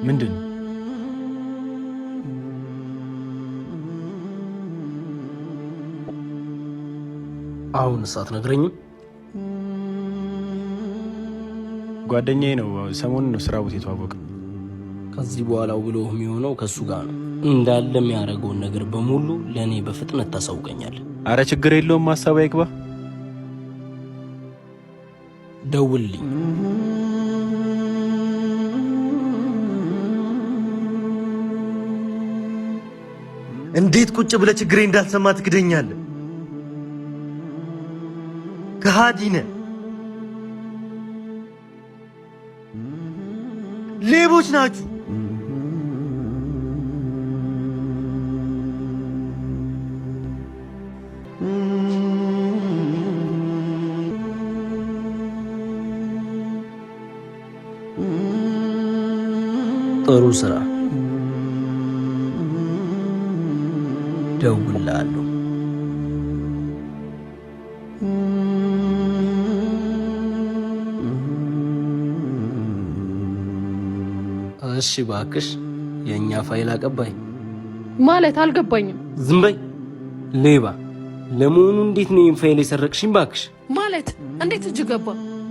ምንድን አሁን ሳትነግረኝም? ጓደኛዬ ነው። ሰሞኑን ነው ስራ ቦታ የተዋወቅነው። ከዚህ በኋላ ውሎ የሚሆነው ከሱ ጋር ነው። እንዳለ የሚያደርገውን ነገር በሙሉ ለኔ በፍጥነት ታሳውቀኛለህ። አረ ችግር የለውም። ሀሳብ አይግባ። ደውልልኝ። እንዴት ቁጭ ብለህ ችግሬ እንዳልሰማ ትክደኛለህ? ከሃዲ ነህ። ሌቦች ናችሁ። ጥሩ ስራ። ደውላለሁ። እሺ እባክሽ፣ የኛ ፋይል አቀባይ ማለት አልገባኝም። ዝም በይ ሌባ። ለመሆኑ እንዴት ነው ይሄን ፋይል የሰረቅሽኝ? እባክሽ ማለት እንዴት እጅ ገባ?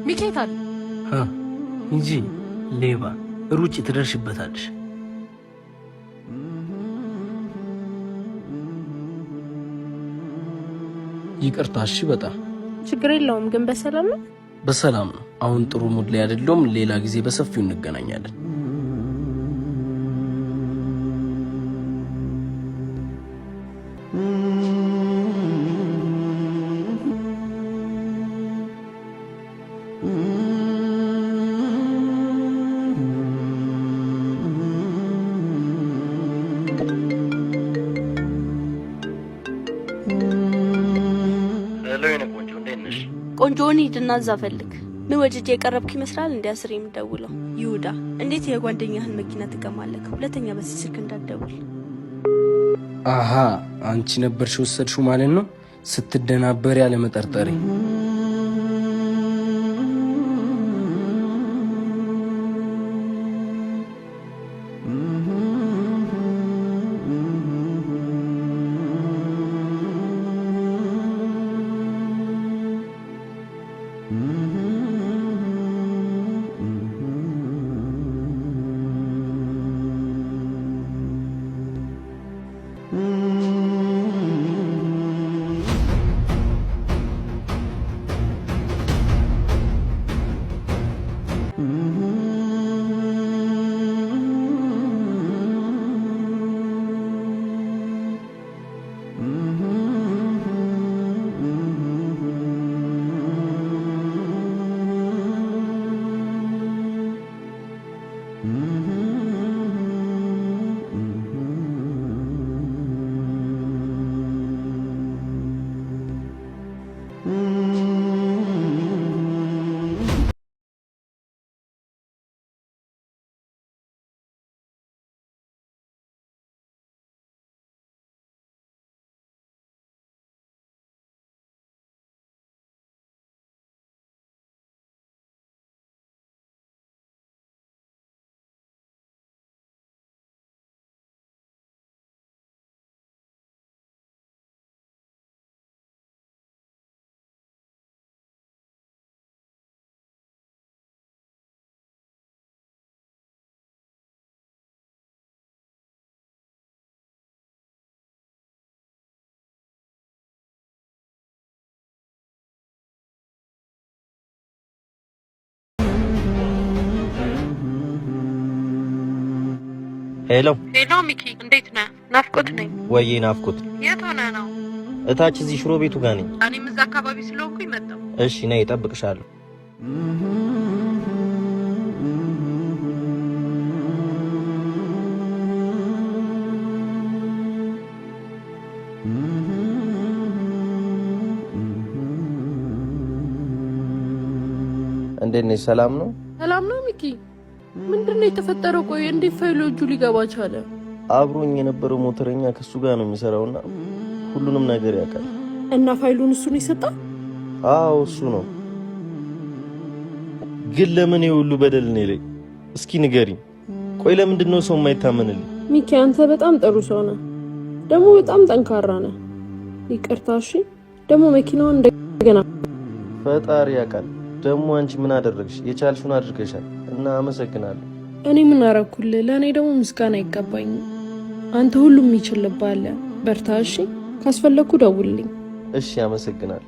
ሚኬታል እንጂ ሌባ ሩጭ ትደርሽበታለሽ። ይቅርታ። እሺ በጣም ችግር የለውም። ግን በሰላም ነው? በሰላም ነው። አሁን ጥሩ ሙድ ላይ አይደለም። ሌላ ጊዜ በሰፊው እንገናኛለን። ቆንጆውን ሂድና እዛ ፈልግ። ምን ወጅጄ የቀረብክ ይመስላል? እንዲያስር የምደውለው ይሁዳ። እንዴት የጓደኛህን መኪና ትቀማለህ? ሁለተኛ በዚህ ስልክ እንዳትደውል። አሃ አንቺ ነበርሽ ወሰድሽው ማለት ነው ስትደናበር ያለ መጠርጠሪ። ሄሎ ሚኪ እንዴት ነህ? ናፍቆት ነኝ። ወይዬ ናፍቆት፣ የት ሆነህ ነው? እታች እዚህ ሽሮ ቤቱ ጋር ነኝ። እኔም እዛ አካባቢ ስለሆንኩኝ መጣሁ። እሺ ነይ፣ እጠብቅሻለሁ። እንዴት ነሽ? ሰላም ነው? ሰላም ነው ሚኪ። ምንድነው የተፈጠረው? ቆይ እንዴት ፋይሉ እጁ ሊገባ ቻለ? አብሮኝ የነበረው ሞተረኛ ከሱ ጋር ነው የሚሰራውና ሁሉንም ነገር ያውቃል። እና ፋይሉን እሱ ነው የሰጠው? አዎ እሱ ነው። ግን ለምን የሁሉ በደል ነው ላይ? እስኪ ንገሪኝ። ቆይ ለምንድን ነው ሰው የማይታመንልኝ? ሚኪ አንተ በጣም ጥሩ ሰው ነህ፣ ደግሞ በጣም ጠንካራ ነህ። ይቅርታ እሺ። ደግሞ መኪናውን እንደገና ፈጣሪ ያውቃል። ደግሞ አንቺ ምን አደረግሽ? የቻልሽውን አድርገሻል እና አመሰግናለሁ። እኔ ምን አረኩልህ? ለእኔ ደግሞ ምስጋና አይገባኝም። አንተ ሁሉም ይችልብሃል። በርታ እሺ። ካስፈለኩ ደውልልኝ። እሺ አመሰግናለሁ።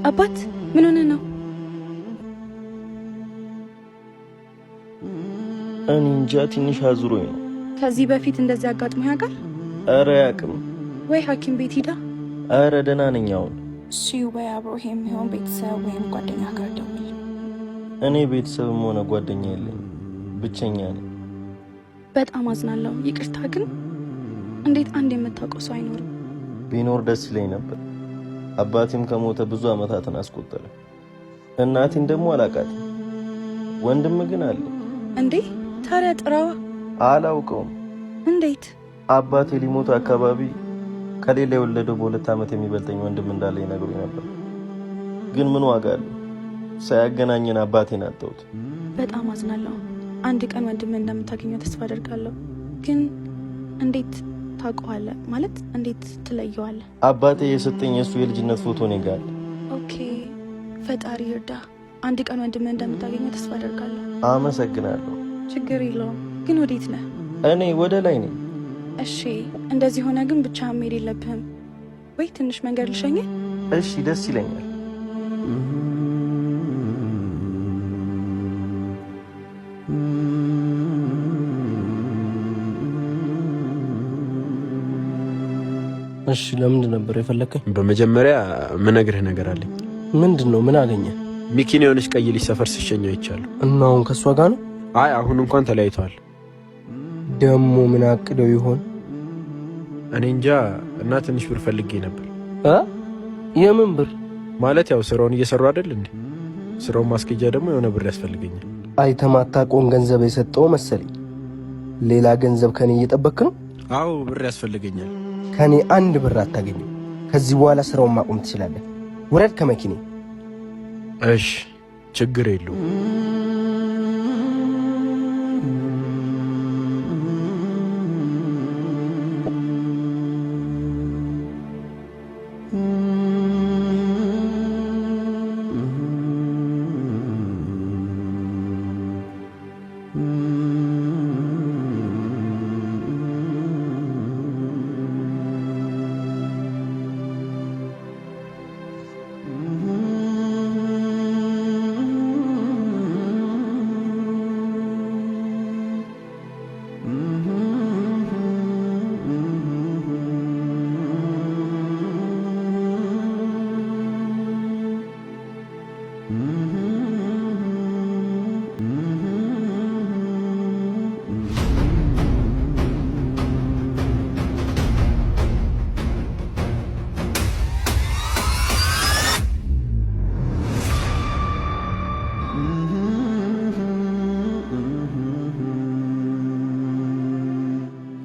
አባት ምን ሆነ ነው? እኔ እንጃ ትንሽ አዙሮኝ ነው። ከዚህ በፊት እንደዚህ አጋጥሞ ያውቃል? ኧረ አያውቅም። ወይ ሐኪም ቤት ሂዳ? ኧረ ደህና ነኝ አሁን። እሺ ወይ አብሮህ የሚሆን ቤተሰብ ወይም ጓደኛ ጋር ደውል። እኔ ቤተሰብም ሆነ ጓደኛ የለኝም፣ ብቸኛ ነኝ። በጣም አዝናለሁ። ይቅርታ ግን እንዴት አንድ የምታውቀው ሰው አይኖርም? ቢኖር ደስ ይለኝ ነበር። አባቴም ከሞተ ብዙ ዓመታትን አስቆጠረ። እናቴን ደግሞ አላውቃትም። ወንድም ግን አለ። እንዴ ታዲያ ጥራዋ። አላውቀውም። እንዴት? አባቴ ሊሞት አካባቢ ከሌላ የወለደው በ2 ዓመት የሚበልጠኝ ወንድም እንዳለ ይነግሩኝ ነበር። ግን ምን ዋጋ አለው? ሳያገናኘን አባቴን አጣሁት። በጣም አዝናለሁ። አንድ ቀን ወንድም እንደምታገኘው ተስፋ አደርጋለሁ። ግን እንዴት ታውቀዋለህ? ማለት እንዴት ትለየዋለህ? አባቴ የሰጠኝ የሱ የልጅነት ፎቶ ነው ጋር። ኦኬ ፈጣሪ ይርዳ። አንድ ቀን ወንድም እንደምታገኘው ተስፋ አደርጋለሁ። አመሰግናለሁ። ችግር የለውም። ግን ወዴት ነህ? እኔ ወደ ላይ ነኝ። እሺ እንደዚህ ሆነ ግን ብቻህን መሄድ የለብህም ወይ? ትንሽ መንገድ ልሸኝህ? እሺ ደስ ይለኛል። እሺ ለምንድን ነበር የፈለከኝ? በመጀመሪያ ምነግርህ ነገር አለኝ። ምንድነው? ምን አገኘ? ሚኪን የሆነች ቀይ ልጅ ሰፈር ሲሸኘው ይቻላል። እና አሁን ከሷ ጋር ነው? አይ አሁን እንኳን ተለያይተዋል። ደሞ ምን አቅደው ይሆን? እኔ እንጃ። እና ትንሽ ብር ፈልጌ ነበር። የምን ብር? ማለት ያው ስራውን እየሰሩ አይደል እንዴ? ስራውን ማስኬጃ ደግሞ የሆነ ብር ያስፈልገኛል። አይተማታቆን ገንዘብ የሰጠው መሰለኝ። ሌላ ገንዘብ ከኔ እየጠበክ ነው? አዎ ብር ያስፈልገኛል። ከኔ አንድ ብር አታገኝም። ከዚህ በኋላ ስራውን ማቆም ትችላለህ። ውረድ ከመኪኔ። እሺ ችግር የለውም።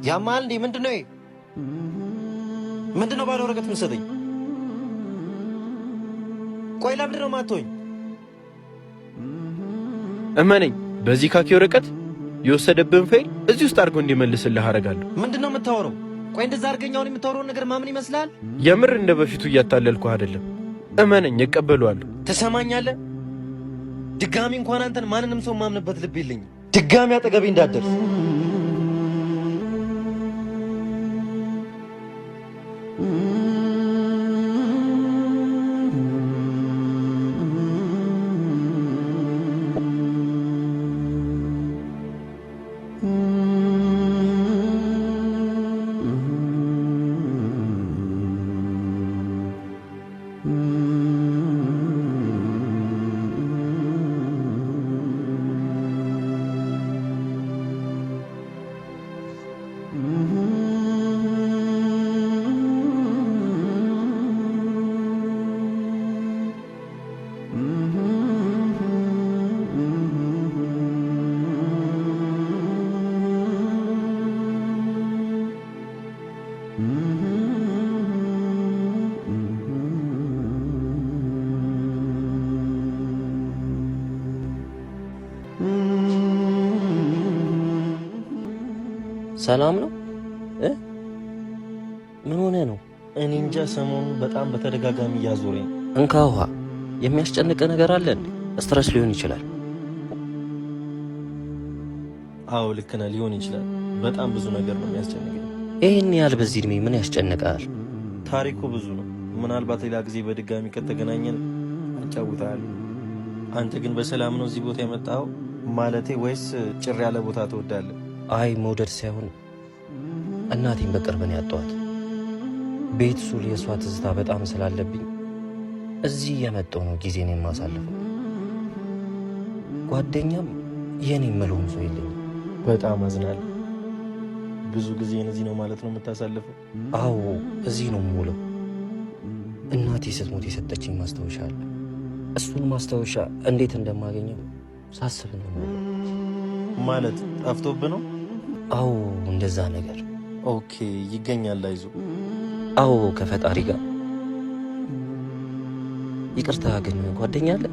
ያማል እንዴ? ምንድነው ይሄ? ምንድነው ባለ ወረቀት የምትሰጠኝ? ቆይ ለምንድን ነው የማትሆኝ? እመነኝ፣ በዚህ ካኪ ወረቀት የወሰደብን ፋይል እዚህ ውስጥ አድርጎ እንዲመልስልህ አደርጋለሁ። ምንድነው የምታወራው? ቆይ እንደዛ አድርገኛውን የምታወራውን ነገር ማምን ይመስላል? የምር እንደ በፊቱ እያታለልኩህ አይደለም። እመነኝ፣ እቀበለዋለሁ። ትሰማኛለህ? ድጋሚ እንኳን አንተን ማንንም ሰው ማምንበት ልብ የለኝም። ድጋሚ አጠገቤ እንዳትደርስ። ሰላም ነው? ምን ሆነ ነው? እኔ እንጃ፣ ሰሞኑን በጣም በተደጋጋሚ እያዞረኝ። እንካ ውሃ። የሚያስጨንቅ ነገር አለ እንዴ? ስትረስ ሊሆን ይችላል። አዎ ልክ ነህ፣ ሊሆን ይችላል። በጣም ብዙ ነገር ነው የሚያስጨንቀኝ። ይህን ያህል በዚህ እድሜ ምን ያስጨንቃል? ታሪኩ ብዙ ነው። ምናልባት ሌላ ጊዜ በድጋሚ ከተገናኘን አጫውታለሁ። አንተ ግን በሰላም ነው እዚህ ቦታ የመጣኸው? ማለቴ ወይስ ጭር ያለ ቦታ ትወዳለህ? አይ መውደድ ሳይሆን እናቴን በቅርብ ነው ያጣኋት። ቤት ሱል የእሷ ትዝታ በጣም ስላለብኝ እዚህ እየመጣሁ ነው ጊዜን የማሳልፈው። ጓደኛም የኔ የምለውም ሰው የለኝም። በጣም አዝናለሁ። ብዙ ጊዜን እዚህ ነው ማለት ነው የምታሳልፈው? አዎ እዚህ ነው የምውለው። እናቴ ስትሞት የሰጠችኝ ማስታወሻ አለ። እሱን ማስታወሻ እንዴት እንደማገኘው ሳስብ ነው ማለት ጠፍቶብህ ነው? አዎ እንደዛ ነገር። ኦኬ ይገኛል፣ አይዞህ። አዎ ከፈጣሪ ጋር። ይቅርታ ግን ጓደኛ አለ?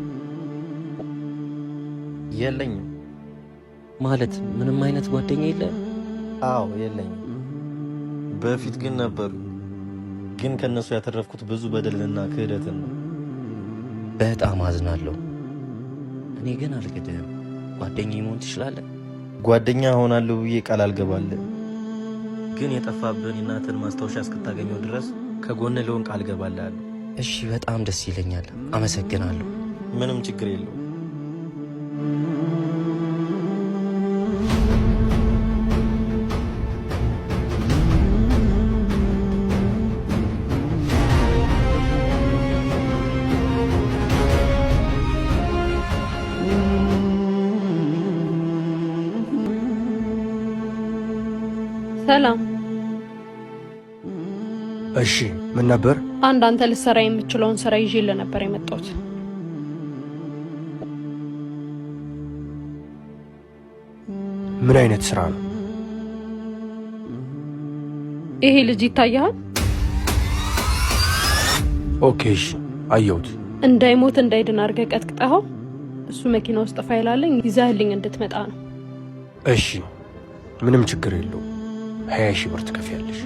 የለኝም። ማለት ምንም አይነት ጓደኛ የለም? አዎ የለኝም። በፊት ግን ነበሩ፣ ግን ከነሱ ያተረፍኩት ብዙ በደልና ክህደትን ነው። በጣም አዝናለሁ። እኔ ግን አልክድህም። ጓደኛ መሆን ትችላለህ? ጓደኛ ሆናለሁ ብዬ ቃል አልገባልህ፣ ግን የጠፋብህን እናትን ማስታወሻ እስክታገኘው ድረስ ከጎን ልሆን ቃል ገባልሃለሁ። እሺ በጣም ደስ ይለኛል። አመሰግናለሁ። ምንም ችግር የለውም። ሰላም። እሺ ምን ነበር? አንተ ልትሰራ የምችለውን ስራ ይዤ ነበር የመጣሁት። ምን አይነት ስራ ነው? ይሄ ልጅ ይታያል? ኦኬ እሺ አየሁት። እንዳይሞት እንዳይድን አድርገህ ቀጥቅጠኸው እሱ መኪና ውስጥ ፋይል አለኝ ይዘህልኝ እንድትመጣ ነው። እሺ ምንም ችግር የለውም። 20 ሺህ ብር ትከፍያለሽ።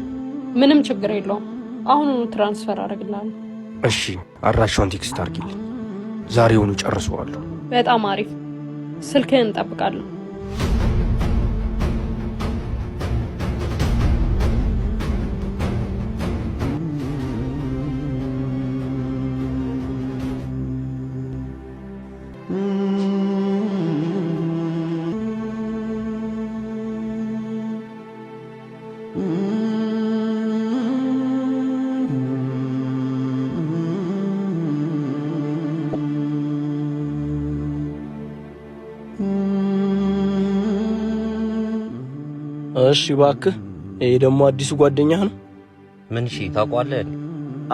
ምንም ችግር የለውም። አሁኑኑ ትራንስፈር አደርግልሃለሁ። እሺ አድራሻውን ቴክስት አድርጊልኝ። ዛሬውኑ ጨርሰዋለሁ። በጣም አሪፍ። ስልክህን እንጠብቃለሁ። እሺ እባክህ፣ ይሄ ደግሞ አዲሱ ጓደኛህ ነው? ምን እሺ ታውቀዋለህ?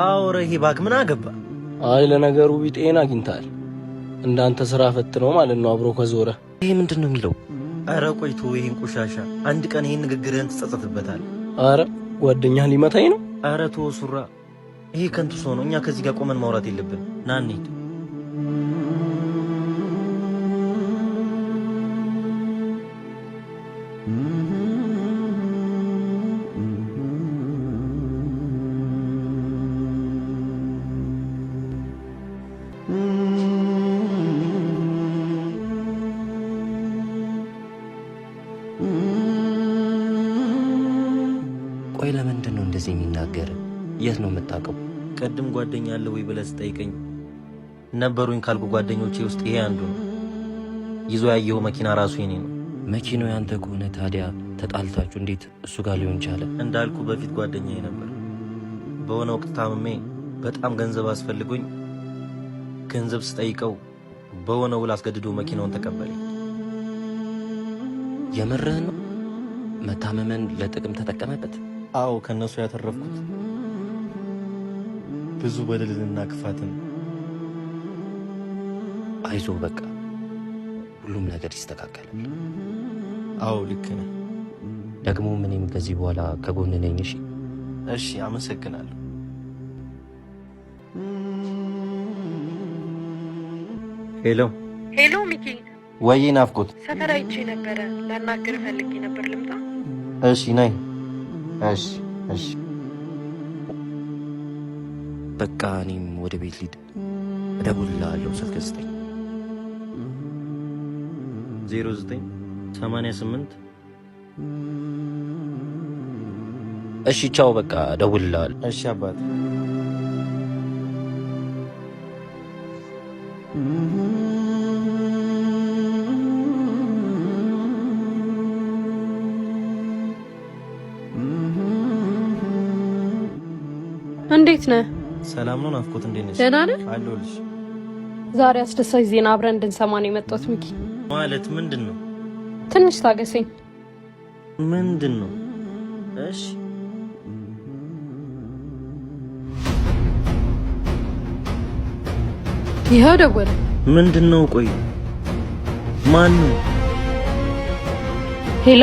አውረ ይሄ እባክህ ምን አገባ? አይ ለነገሩ ቢጤና አግኝተሃል። እንዳንተ ስራ ፈት ነው ማለት ነው አብሮ ከዞረ። ይሄ ምንድነው የሚለው? አረ ቆይቶ ይሄን ቆሻሻ አንድ ቀን ይሄን ንግግርህን ትጸጸትበታል። አረ ጓደኛህ ሊመታኝ ነው? አረ ተው ሱራ፣ ይሄ ከንቱ ሰው ነው። እኛ ከዚህ ጋር ቆመን ማውራት የለብን። ና እንሂድ። ቆይ ለምንድን ነው እንደዚህ የሚናገር? የት ነው የምታውቀው? ቀድም ጓደኛ አለ ወይ ብለህ ስጠይቀኝ ነበሩኝ ካልኩ ጓደኞቼ ውስጥ ይሄ አንዱ ነው። ይዞ ያየው መኪና ራሱ የኔ ነው። መኪናው ያንተ ከሆነ ታዲያ ተጣልታችሁ እንዴት እሱ ጋር ሊሆን ቻለ? እንዳልኩ በፊት ጓደኛዬ ነበር። በሆነ ወቅት ታምሜ በጣም ገንዘብ አስፈልጎኝ ገንዘብ ስጠይቀው በሆነ ውል አስገድዶ መኪናውን ተቀበለኝ። የምርህን ነው? መታመመን ለጥቅም ተጠቀመበት? አዎ፣ ከነሱ ያተረፍኩት ብዙ በደልና ክፋትን። አይዞ በቃ ሁሉም ነገር ይስተካከላል። አዎ ልክ ነህ። ደግሞ እኔም ከዚህ በኋላ ከጎን ነኝ። እሺ እሺ፣ አመሰግናለሁ። ሄሎ ሄሎ ሚኪ። ወይ ናፍቆት፣ ሰፈር አይቼ ነበረ። ላናግር ፈልጌ ነበር። ልምጣ? እሺ ነይ። እሺ እሺ። በቃ እኔም ወደ ቤት ልሂድ። እደውልልሃለሁ። ስልክ ስጠኝ። 0988 እሺ ቻው። በቃ እደውልልሃለሁ። እሺ አባት። እንዴት ነህ? ሰላም ነው ናፍቆት? እንዴት ነሽ? ደህና ነህ? አለሁልሽ። ዛሬ አስደሳች ዜና አብረን እንድንሰማ ነው የመጣሁት ሚኪ። ማለት ምንድን ነው? ትንሽ ታገሰኝ። ምንድን ነው? እሺ ይኸው ደወለ። ምንድን ነው? ቆይ ማን ነው? ሄሎ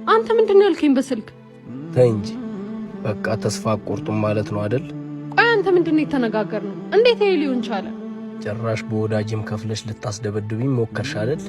አንተ ምንድነው ያልከኝ በስልክ? ተይ እንጂ በቃ ተስፋ አቆርጡም ማለት ነው አይደል? ቆይ አንተ ምንድነው የተነጋገርነው? እንዴት ይሄ ሊሆን ቻለ? ጭራሽ በወዳጅም ከፍለሽ ልታስደበድብኝ ሞከርሽ አይደል?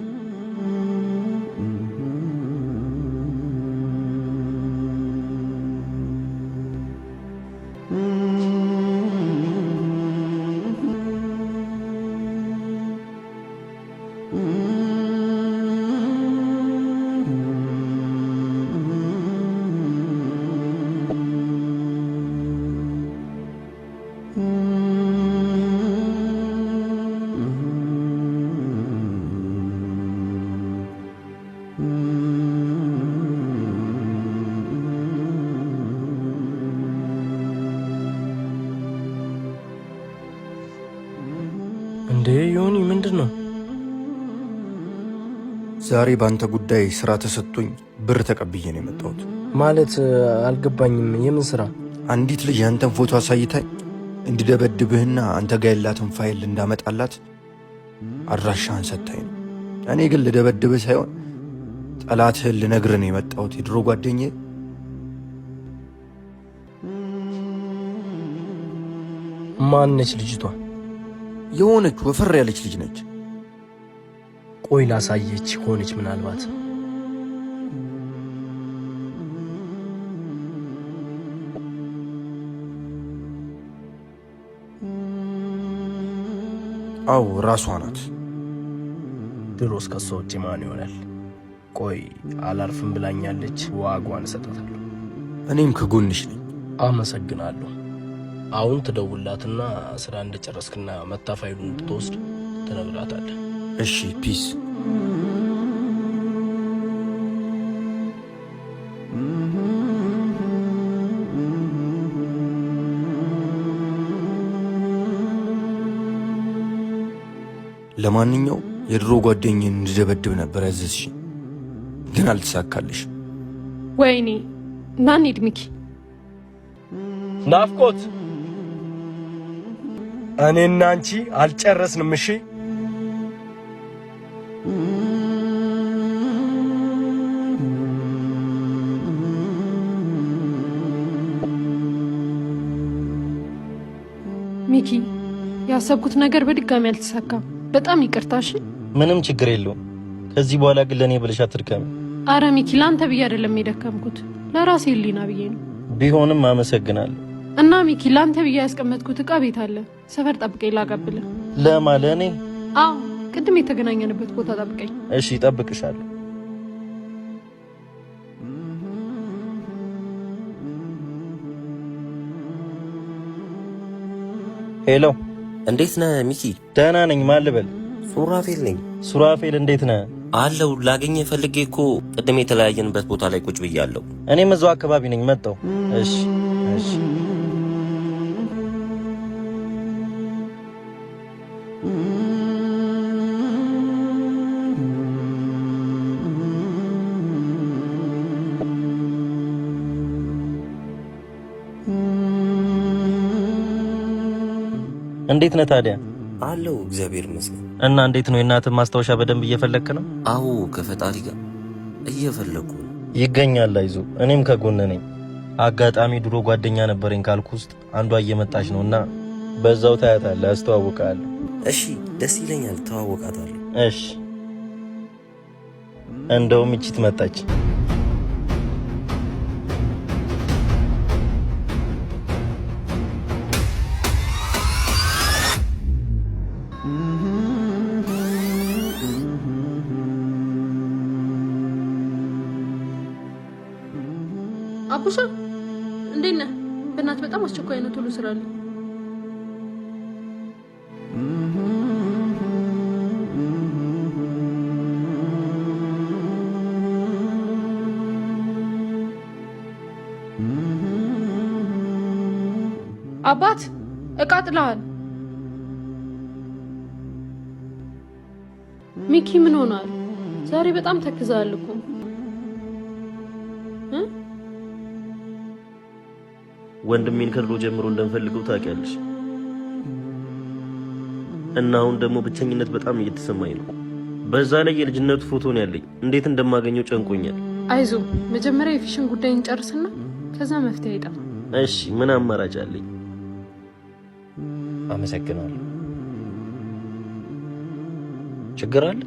እንዴ ዮኒ ምንድነው? ዛሬ ባንተ ጉዳይ ስራ ተሰጥቶኝ ብር ተቀብዬ ነው የመጣሁት። ማለት አልገባኝም። የምን ስራ? አንዲት ልጅ ያንተን ፎቶ አሳይታኝ እንድደበድብህና አንተ ጋር ያላትን ፋይል እንዳመጣላት አድራሻህን ሰጥታኝ ነው። እኔ ግን ልደበድብህ ሳይሆን ጠላትህን ልነግርህ ነው የመጣሁት። የድሮ ጓደኛዬ ማነች ልጅቷ? የሆነች ወፈር ያለች ልጅ ነች። ቆይ ላሳየች ሆነች ምናልባት። አዎ ራሷ ናት። ድሮስ ከሷ ውጭ ማን ይሆናል? ቆይ አላርፍም ብላኛለች። ዋጓን እሰጣታለሁ። እኔም ከጎንሽ ነኝ። አመሰግናለሁ። አሁን ትደውላትና ስራ እንደጨረስክና መታፋይሉን እንድትወስድ ትነግራታለህ። እሺ ፒስ። ለማንኛው የድሮ ጓደኛዬን እንድደበድብ ነበር ያዘዝሽኝ፣ ግን አልተሳካልሽ። ወይኔ ና እንሂድ ሚኪ። ናፍቆት እኔና አንቺ አልጨረስንም። እሺ ሚኪ፣ ያሰብኩት ነገር በድጋሚ አልተሳካም። በጣም ይቅርታሽ። ምንም ችግር የለውም። ከዚህ በኋላ ግን ለኔ ብለሽ አትድከሚ። አረ ሚኪ፣ ላንተ ብዬ አይደለም የደከምኩት፣ ለራሴ ህሊና ብዬ ነው። ቢሆንም አመሰግናለሁ። እና ሚኪ፣ ላንተ ብዬ ያስቀመጥኩት እቃ ቤት አለ። ሰፈር ጠብቀኝ ላቀብልህ። ለማለኔ? አዎ፣ ቅድም የተገናኘንበት ቦታ ጠብቀኝ። እሺ፣ እጠብቅሻለሁ። ሄሎ፣ እንዴት ነህ ሚኪ? ደህና ነኝ። ማን ልበል? ሱራፌል ነኝ። ሱራፌል፣ እንዴት ነህ? አለው። ላገኘህ ፈልጌ እኮ ቅድም የተለያየንበት ቦታ ላይ ቁጭ ብያለሁ። እኔም እዛው አካባቢ ነኝ፣ መጣሁ። እሺ እሺ። እንዴት ነህ ታዲያ? አለው እግዚአብሔር ይመስገን። እና እንዴት ነው የእናትህ ማስታወሻ በደንብ እየፈለክ ነው? አዎ ከፈጣሪ ጋር እየፈለኩ ይገኛል። አይዞህ፣ እኔም ከጎን ነኝ። አጋጣሚ ድሮ ጓደኛ ነበረኝ ካልኩ ውስጥ አንዷ እየመጣች ነው እና በዛው ታያታለህ፣ አስተዋውቃለሁ። እሺ ደስ ይለኛል፣ ተዋወቃታለሁ። እሺ እንደውም እቺት መጣች። አቡሻ እንዴት ነህ? በእናትህ በጣም አስቸኳይ ነው፣ ቶሎ ስራልኝ። አባት እቃ ጥለዋል። ሚኪ ምን ሆናል? ዛሬ በጣም ተክዛል እኮ። ወንድሜን ከድሮ ጀምሮ እንደምፈልገው ታውቂያለሽ። እና አሁን ደግሞ ብቸኝነት በጣም እየተሰማኝ ነው። በዛ ላይ የልጅነቱ ፎቶ ነው ያለኝ። እንዴት እንደማገኘው ጨንቆኛል። አይዞ መጀመሪያ የፊሽን ጉዳይ እንጨርስና ከዛ መፍትሄ አይጠፋም። እሺ ምን አማራጭ አለኝ? አመሰግናለሁ። ችግር አለ?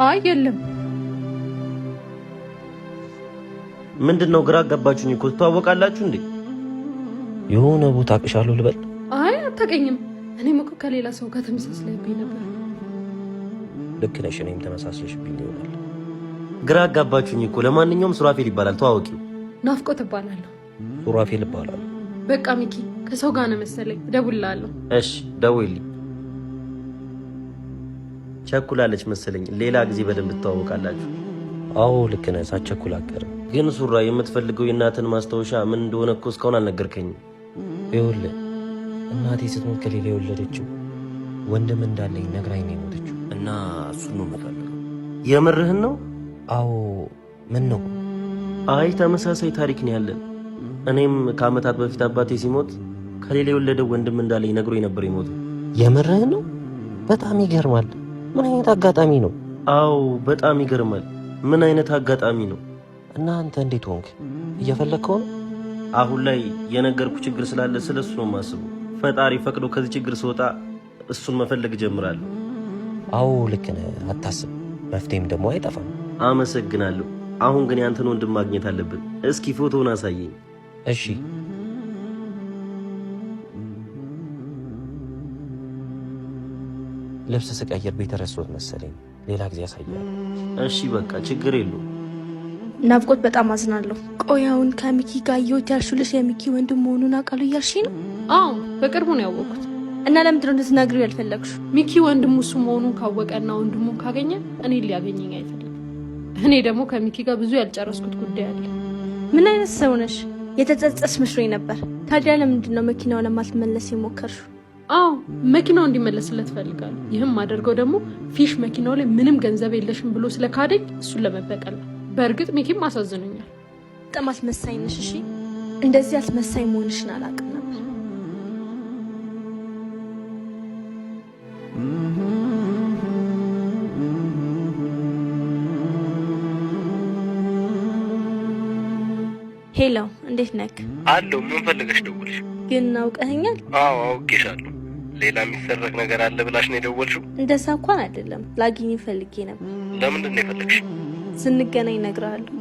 አይ የለም። ምንድነው ግራ አጋባችሁኝ እኮ። ትተዋወቃላችሁ እንዴ? የሆነ ቦታ አቅሻለሁ ልበል? አይ አታውቀኝም። እኔም እኮ ከሌላ ሰው ጋር ተመሳስለብኝ ነበር። ልክ ነሽ፣ እኔም ተመሳስለሽብኝ ይሆናል። ግራ አጋባችሁኝ እኮ። ለማንኛውም ሱራፌል ይባላል፣ ተዋወቂ። ናፍቆት እባላለሁ። ሱራፌል እባላለሁ። በቃ ሚኪ ከሰው ጋር ነው መሰለኝ፣ እደውልልሃለሁ። እሺ ደውይልኝ። ቸኩላለች መሰለኝ። ሌላ ጊዜ በደንብ ትተዋወቃላችሁ። አዎ ልክ ነህ፣ ሳትቸኩል አትቀርም። ግን ሱራ የምትፈልገው የእናትን ማስታወሻ ምን እንደሆነ እኮ እስካሁን አልነገርከኝም። ይኸውልህ እናቴ ስትሞት ከሌላ የወለደችው ወንድም እንዳለኝ ነግራኝ ነው የሞተችው እና እሱን ነው የምፈልገው። የምርህን ነው? አዎ። ምን ነው? አይ ተመሳሳይ ታሪክ ነው ያለን። እኔም ከአመታት በፊት አባቴ ሲሞት ከሌላ የወለደው ወንድም እንዳለኝ ነግሮኝ ነበር የሞተው። የምርህን ነው? በጣም ይገርማል። ምን አይነት አጋጣሚ ነው? አዎ በጣም ይገርማል። ምን አይነት አጋጣሚ ነው? እና አንተ እንዴት ሆንክ? እየፈለግከው ነው? አሁን ላይ የነገርኩ ችግር ስላለ ስለሱ ነው የማስበው። ፈጣሪ ፈቅዶ ከዚህ ችግር ስወጣ እሱን መፈለግ ጀምራለሁ። አዎ ልክ ነህ፣ አታስብ፣ መፍትሄም ደግሞ አይጠፋም። አመሰግናለሁ። አሁን ግን ያንተን ወንድም ማግኘት አለብን። እስኪ ፎቶውን አሳየኝ። እሺ ልብስ ስቀይር ቤት ረስቶት መሰለኝ፣ ሌላ ጊዜ ያሳያል። እሺ በቃ ችግር የለውም። ናፍቆት በጣም አዝናለሁ። ቆይ አሁን ከሚኪ ጋር እየወት ያልሽልሽ የሚኪ ወንድም መሆኑን አውቃለሁ እያልሽ ነው? አዎ በቅርቡ ነው ያወቅኩት። እና ለምንድን ነው እንድትነግሪው ያልፈለግሽው? ሚኪ ወንድሙ እሱ መሆኑን ካወቀና ወንድሙን ካገኘ እኔ ሊያገኘኝ አይፈልግም። እኔ ደግሞ ከሚኪ ጋር ብዙ ያልጨረስኩት ጉዳይ አለ። ምን አይነት ሰው ነሽ? የተጸጸስ መስሎኝ ነበር። ታዲያ ለምንድን ነው መኪናው ለማስመለስ የሞከርሽው? አዎ መኪናው እንዲመለስለት ፈልጋለሁ። ይህም አደርገው ደግሞ ፊሽ መኪናው ላይ ምንም ገንዘብ የለሽም ብሎ ስለካደኝ እሱን ለመበቀል ነው። በእርግጥ ሚኪም አሳዝኖኛል። በጣም አስመሳይ ነሽ። እሺ እንደዚህ አስመሳይ መሆንሽን አላውቅም ነበር። ሄሎ እንዴት ነክ? አለው። ምን ፈልገሽ ደወልሽ? ግን አውቀኸኛል? አዎ አውቄሻለሁ። ሌላ የሚሰረቅ ነገር አለ ብላሽ ነው የደወልሽው? እንደዛ እንኳን አይደለም፣ ላግኝ ፈልጌ ነበር። ለምንድን ነው የፈለግሽ? ስንገናኝ እነግርሃለሁ።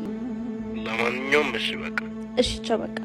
ለማንኛውም እሺ በቃ። እሺ ቻው በቃ።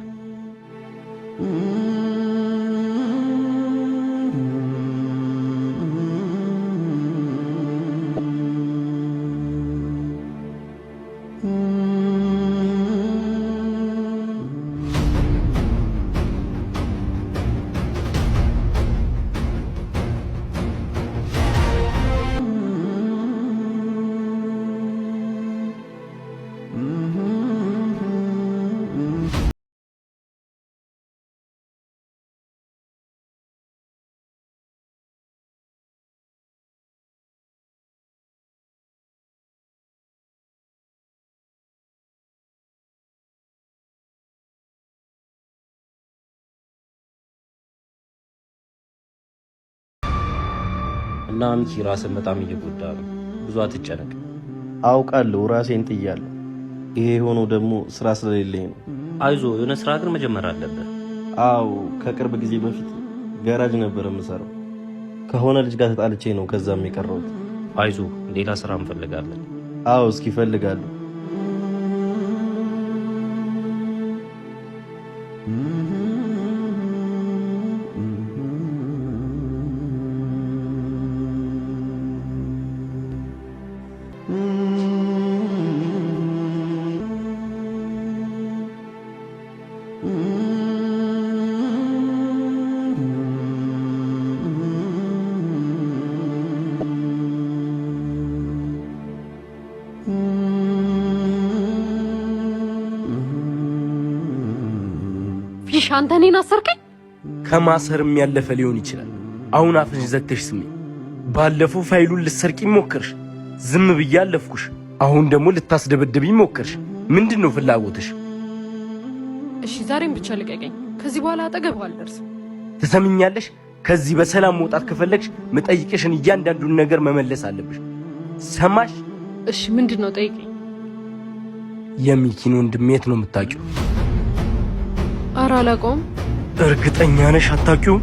እና ሚኪ ራስን በጣም እየጎዳ ነው። ብዙ አትጨነቅ። አውቃለሁ ራሴን ጥያለሁ። ይሄ የሆነው ደግሞ ስራ ስለሌለኝ ነው። አይዞ፣ የሆነ ስራ ግን መጀመር አለበት። አው ከቅርብ ጊዜ በፊት ጋራጅ ነበር የምሰራው። ከሆነ ልጅ ጋር ተጣልቼ ነው ከዛም የቀረሁት። አይዞ፣ ሌላ ስራ እንፈልጋለን። አው እስኪ ፈልጋለሁ። ፊሽ አንተ እኔን አሰርከኝ? ከማሰርም ያለፈ ሊሆን ይችላል። አሁን አፍሽ ዘግተሽ ስሚ። ባለፈው ፋይሉን ልትሰርቂ ሞከርሽ፣ ዝም ብዬ አለፍኩሽ። አሁን ደግሞ ልታስደበድብኝ ሞከርሽ። ምንድነው ፍላጎትሽ? እሺ ዛሬም ብቻ ልቀቀኝ። ከዚህ በኋላ አጠገብህ አልደርስም። ትሰምኛለሽ? ከዚህ በሰላም መውጣት ከፈለግሽ መጠይቅሽን እያንዳንዱን ነገር መመለስ አለብሽ። ሰማሽ? እሺ ምንድነው? ጠይቀኝ። ከዚህ በሰላም መውጣት ከፈለግሽ መጠይቅሽን እያንዳንዱን ነገር መመለስ አለብሽ። ሰማሽ? እሺ ምንድነው? ጠይቀኝ። ከዚህ በሰላም መውጣት ከፈለግሽ መጠይቅሽን እያንዳንዱን ነገር መመለስ አለብሽ። የሚኪን ወንድም የት ነው የምታውቂው? ኧረ አላውቀውም። እርግጠኛ ነሽ አታውቂውም?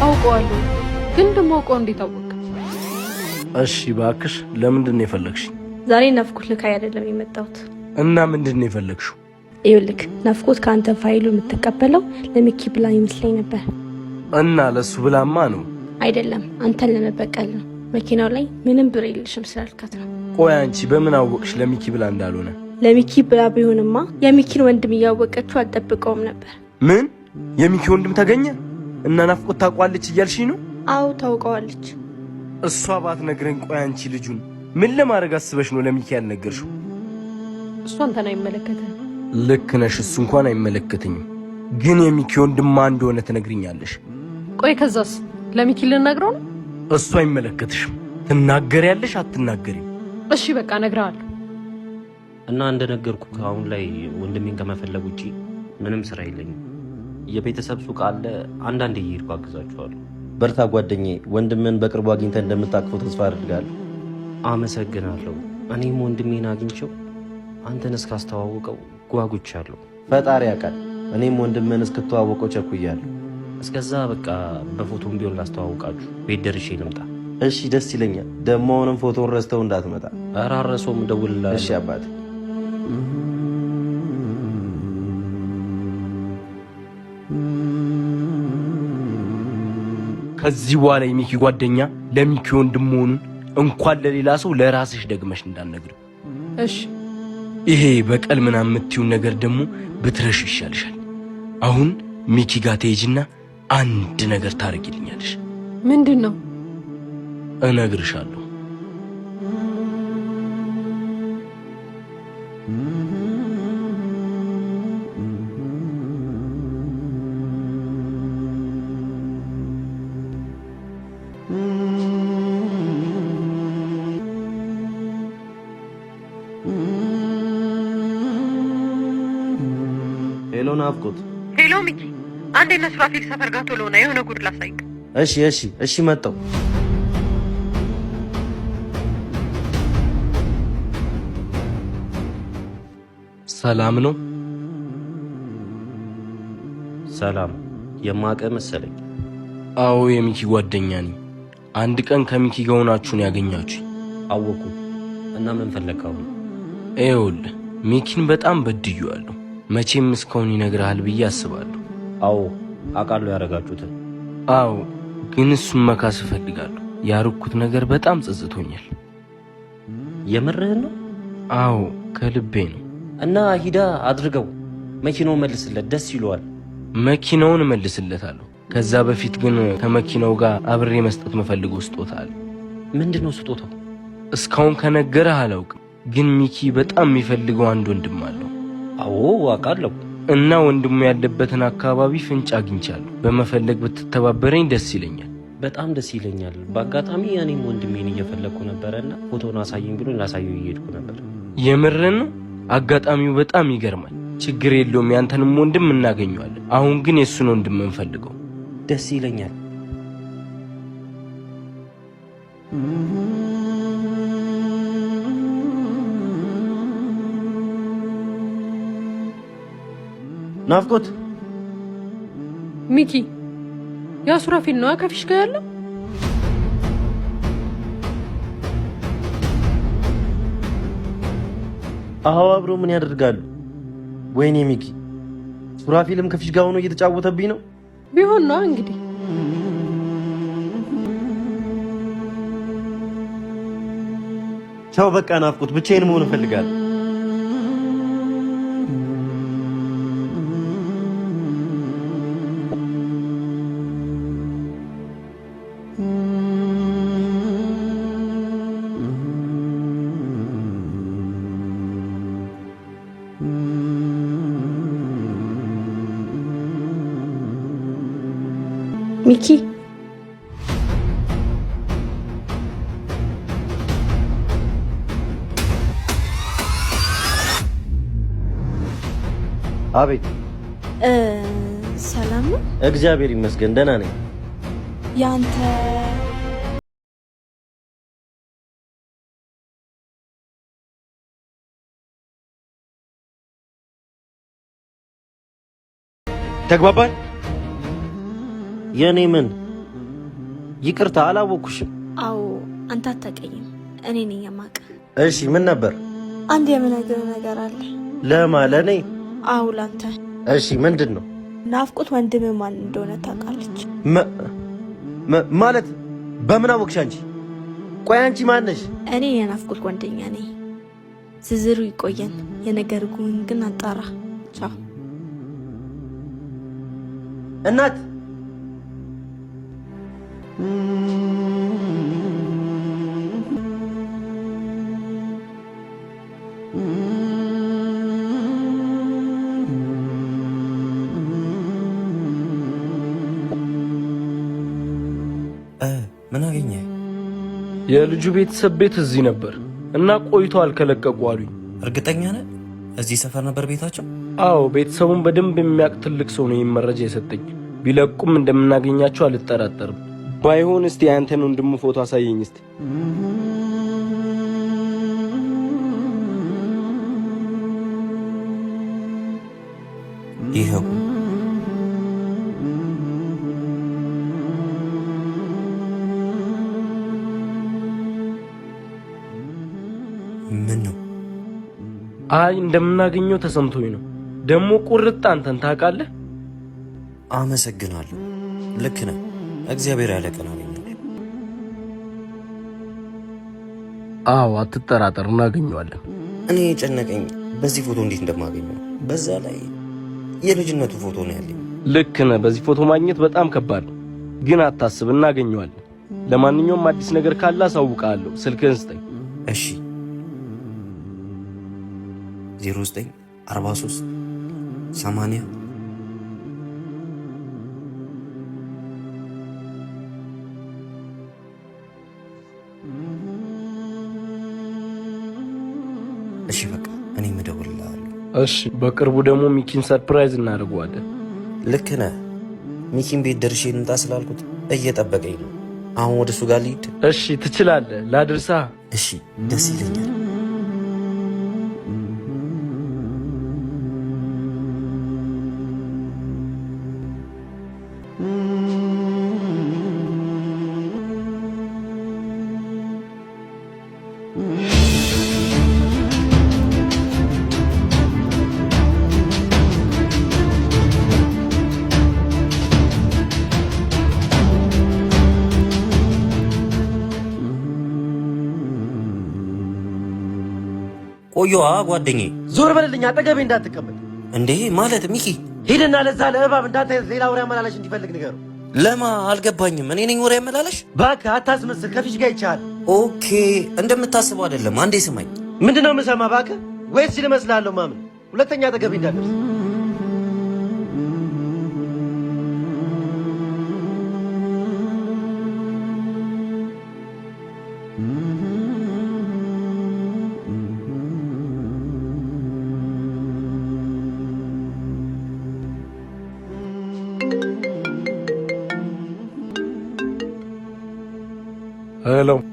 አውቀዋለሁ፣ ግን ደግሞ አውቀው እንዴት አወቅ? እሺ እባክሽ ለምንድን ነው የፈለግሽኝ? ዛሬ ናፍቆት ልካይ አይደለም የመጣሁት። እና ምንድን ነው የፈለግሽው? ይኸውልህ ናፍቆት ከአንተ ፋይሉ የምትቀበለው ለሚኪ ብላ ይመስለኝ ነበር። እና ለሱ ብላማ ነው? አይደለም አንተን ለመበቀል ነው። መኪናው ላይ ምንም ብር የለሽም ስላልካት ነው። ቆይ አንቺ በምን አወቅሽ ለሚኪ ብላ እንዳልሆነ? ለሚኪ ብላ ቢሆንማ የሚኪን ወንድም እያወቀችው አልጠብቀውም ነበር። ምን? የሚኪ ወንድም ተገኘ? እና ናፍቆት ታውቋለች እያልሽኝ ነው? አዎ ታውቀዋለች። እሷ ባትነግረኝ። ቆይ አንቺ ልጁን ምን ለማድረግ አስበሽ ነው ለሚኪ ያልነገርሽው? እሱ አንተን አይመለከትህም። ልክ ነሽ፣ እሱ እንኳን አይመለከተኝም። ግን የሚኪ ወንድም ማን እንደሆነ ትነግሪኛለሽ? ቆይ ከዛስ ለሚኪ ልነግረው ነው? እሱ አይመለከትሽም። ትናገሪያለሽ አትናገሪም? እሺ በቃ እነግርሃለሁ። እና እንደነገርኩ አሁን ላይ ወንድሜን ከመፈለግ ውጪ ምንም ስራ የለኝም። የቤተሰብ ሱቅ አለ፣ አንዳንዴ እየሄድኩ አግዛቸዋለሁ። በርታ ጓደኛዬ፣ ወንድምን በቅርቡ አግኝተህ እንደምታቅፈው ተስፋ አድርጋለሁ። አመሰግናለሁ። እኔም ወንድሜን አግኝቼው አንተን እስካስተዋውቀው ጓጉቻለሁ። ፈጣሪ ያውቃል። እኔም ወንድምን እስክተዋወቀው ቸኩያለሁ። እስከዛ በቃ በፎቶም ቢሆን ላስተዋውቃችሁ ቤት ደርሼ ልምጣ? እሺ ደስ ይለኛል። ደግሞ አሁንም ፎቶን ረስተው እንዳትመጣ። ኧረ አልረሳውም፣ እደውልልሃለሁ። እሺ አባቴ። ከዚህ በኋላ የሚኪ ጓደኛ ለሚኪ ወንድም መሆኑን እንኳን ለሌላ ሰው ለራስሽ ደግመሽ እንዳትነግሪው። እሺ። ይሄ በቀል ምናምን የምትይውን ነገር ደግሞ ብትረሽ ይሻልሻል። አሁን ሚኪ ጋር ትሄጂና አንድ ነገር ታደርጊልኛለሽ። ምንድን ነው? እነግርሻለሁ። ሄሎ ናፍቆት። ሄሎ ሚኪ፣ አንድ እነ ሱራፊል ሰፈር ጋር ቶሎ ና፣ የሆነ ጉድ ላሳይቅ። እሺ መጣሁ። ሰላም ነው? ሰላም። የማውቅህ መሰለኝ። አዎ የሚኪ ጓደኛ ነኝ። አንድ ቀን ከሚኪ ጋር ሆናችሁን ያገኛችሁኝ። አወኩ። እና ምን ፈለግከው? ይኸውልህ ሚኪን በጣም በድዬዋለሁ። መቼም እስካሁን ይነግርሃል ብዬ አስባለሁ። አዎ አውቃለሁ ያደረጋችሁትን። አዎ ግን እሱን መካስ እፈልጋለሁ። ያርኩት ነገር በጣም ጸጽቶኛል። የምርህን ነው? አዎ ከልቤ ነው። እና ሂዳ አድርገው። መኪናውን መልስለት፣ ደስ ይለዋል። መኪናውን እመልስለታለሁ። ከዛ በፊት ግን ከመኪናው ጋር አብሬ መስጠት መፈልገው ስጦታ አለ። ምንድነው ስጦታው? እስካሁን ከነገረህ አላውቅም፣ ግን ሚኪ በጣም የሚፈልገው አንድ ወንድም አለው። አዎ አውቃለሁ። እና ወንድሙ ያለበትን አካባቢ ፍንጭ አግኝቻለሁ። በመፈለግ ብትተባበረኝ ደስ ይለኛል። በጣም ደስ ይለኛል። በአጋጣሚ እኔም ወንድሜን እየፈለግኩ ነበረና ፎቶን አሳየኝ ብሎ ላሳየው እየሄድኩ ነበር። የምርን ነው? አጋጣሚው በጣም ይገርማል። ችግር የለውም፣ ያንተንም ወንድም እናገኘዋለን። አሁን ግን የእሱን ወንድም እንፈልገው። ደስ ይለኛል። ናፍቆት። ሚኪ፣ ያ ሱራፊል ነው ከፊሽ ጋር ያለው? አዎ አብሮ ምን ያደርጋሉ? ወይኔ ሚኪ፣ ሱራፊልም ከፊሽ ጋር ሆኖ እየተጫወተብኝ ነው። ቢሆን ነው እንግዲህ። ቻው በቃ ናፍቆት፣ ብቻዬን መሆን እፈልጋለሁ። ሚኪ አቤት። ሰላም ነው? እግዚአብሔር ይመስገን ደህና ነኝ። ያንተ ተግባባን? የኔ ምን ይቅርታ አላወኩሽም። አዎ አንተ አታውቀኝም፣ እኔ ነኝ የማውቅህ። እሺ ምን ነበር? አንድ የምነግርህ ነገር አለ። ለኔ? አዎ ላንተ። እሺ ምንድን ነው? ናፍቆት ወንድምህ ማን እንደሆነ ታውቃለች? ማለት በምን አወቅሽ አንቺ? ቆይ አንቺ ማን ነሽ? እኔ የናፍቆት ጓደኛ ነኝ። ዝርዝሩ ይቆየን፣ የነገርኩህን ግን አጣራ። ቻው እናት። ምን አገኘ? የልጁ ቤተሰብ ቤት እዚህ ነበር እና ቆይቷል ከለቀቁ አሉኝ። እርግጠኛ ነህ? እዚህ ሰፈር ነበር ቤታቸው? አዎ ቤተሰቡን በደንብ የሚያውቅ ትልቅ ሰው ነው ይህን መረጃ የሰጠኝ። ቢለቁም እንደምናገኛቸው አልጠራጠርም። ባይሆን እስቲ ያንተን ወንድም ፎቶ አሳየኝ እስቲ። ይኸው ምን ነው? አይ እንደምናገኘው ተሰምቶኝ ነው። ደግሞ ቁርጥ አንተን ታውቃለህ? አመሰግናለሁ። ልክ ነህ። እግዚአብሔር ያለቀን አገኘው። አዎ አትጠራጠር፣ እናገኘዋለን። እኔ የጨነቀኝ በዚህ ፎቶ እንዴት እንደማገኘው፣ በዛ ላይ የልጅነቱ ፎቶ ነው ያለኝ። ልክ ነህ። በዚህ ፎቶ ማግኘት በጣም ከባድ ነው፣ ግን አታስብ፣ እናገኘዋለን። ለማንኛውም አዲስ ነገር ካለ አሳውቃለሁ። ስልክህን ስጠኝ። እሺ 0943 80 እሺ በቃ እኔ እደውልልሃለሁ። እሺ በቅርቡ ደግሞ ሚኪን ሰርፕራይዝ እናደርገዋለን። ልክ ነህ። ሚኪን ቤት ደርሼ ልምጣ ስላልኩት እየጠበቀኝ ነው። አሁን ወደ እሱ ጋር ልሂድ? እሺ ትችላለህ። ላድርሳ? እሺ ደስ ይለኛል። ቆየዋ ጓደኛዬ፣ ዞር በልልኝ፣ አጠገቤ እንዳትቀመጥ። እንዴ ማለት ሚኪ፣ ሂድና ለዛ ለእባብ እንዳንተ ሌላ ወሬ አመላላሽ እንዲፈልግ ንገሩ። ለማ አልገባኝም። እኔ ነኝ ወሬ አመላላሽ? እባክህ አታስመስል፣ ከፊሽ ጋር ይቻላል። ኦኬ እንደምታስበው አይደለም። አንዴ ስማኝ። ምንድነው የምሰማ? እባክህ ወይስ ሲል እመስልሃለሁ ማምን? ሁለተኛ አጠገቤ እንዳትደርስ።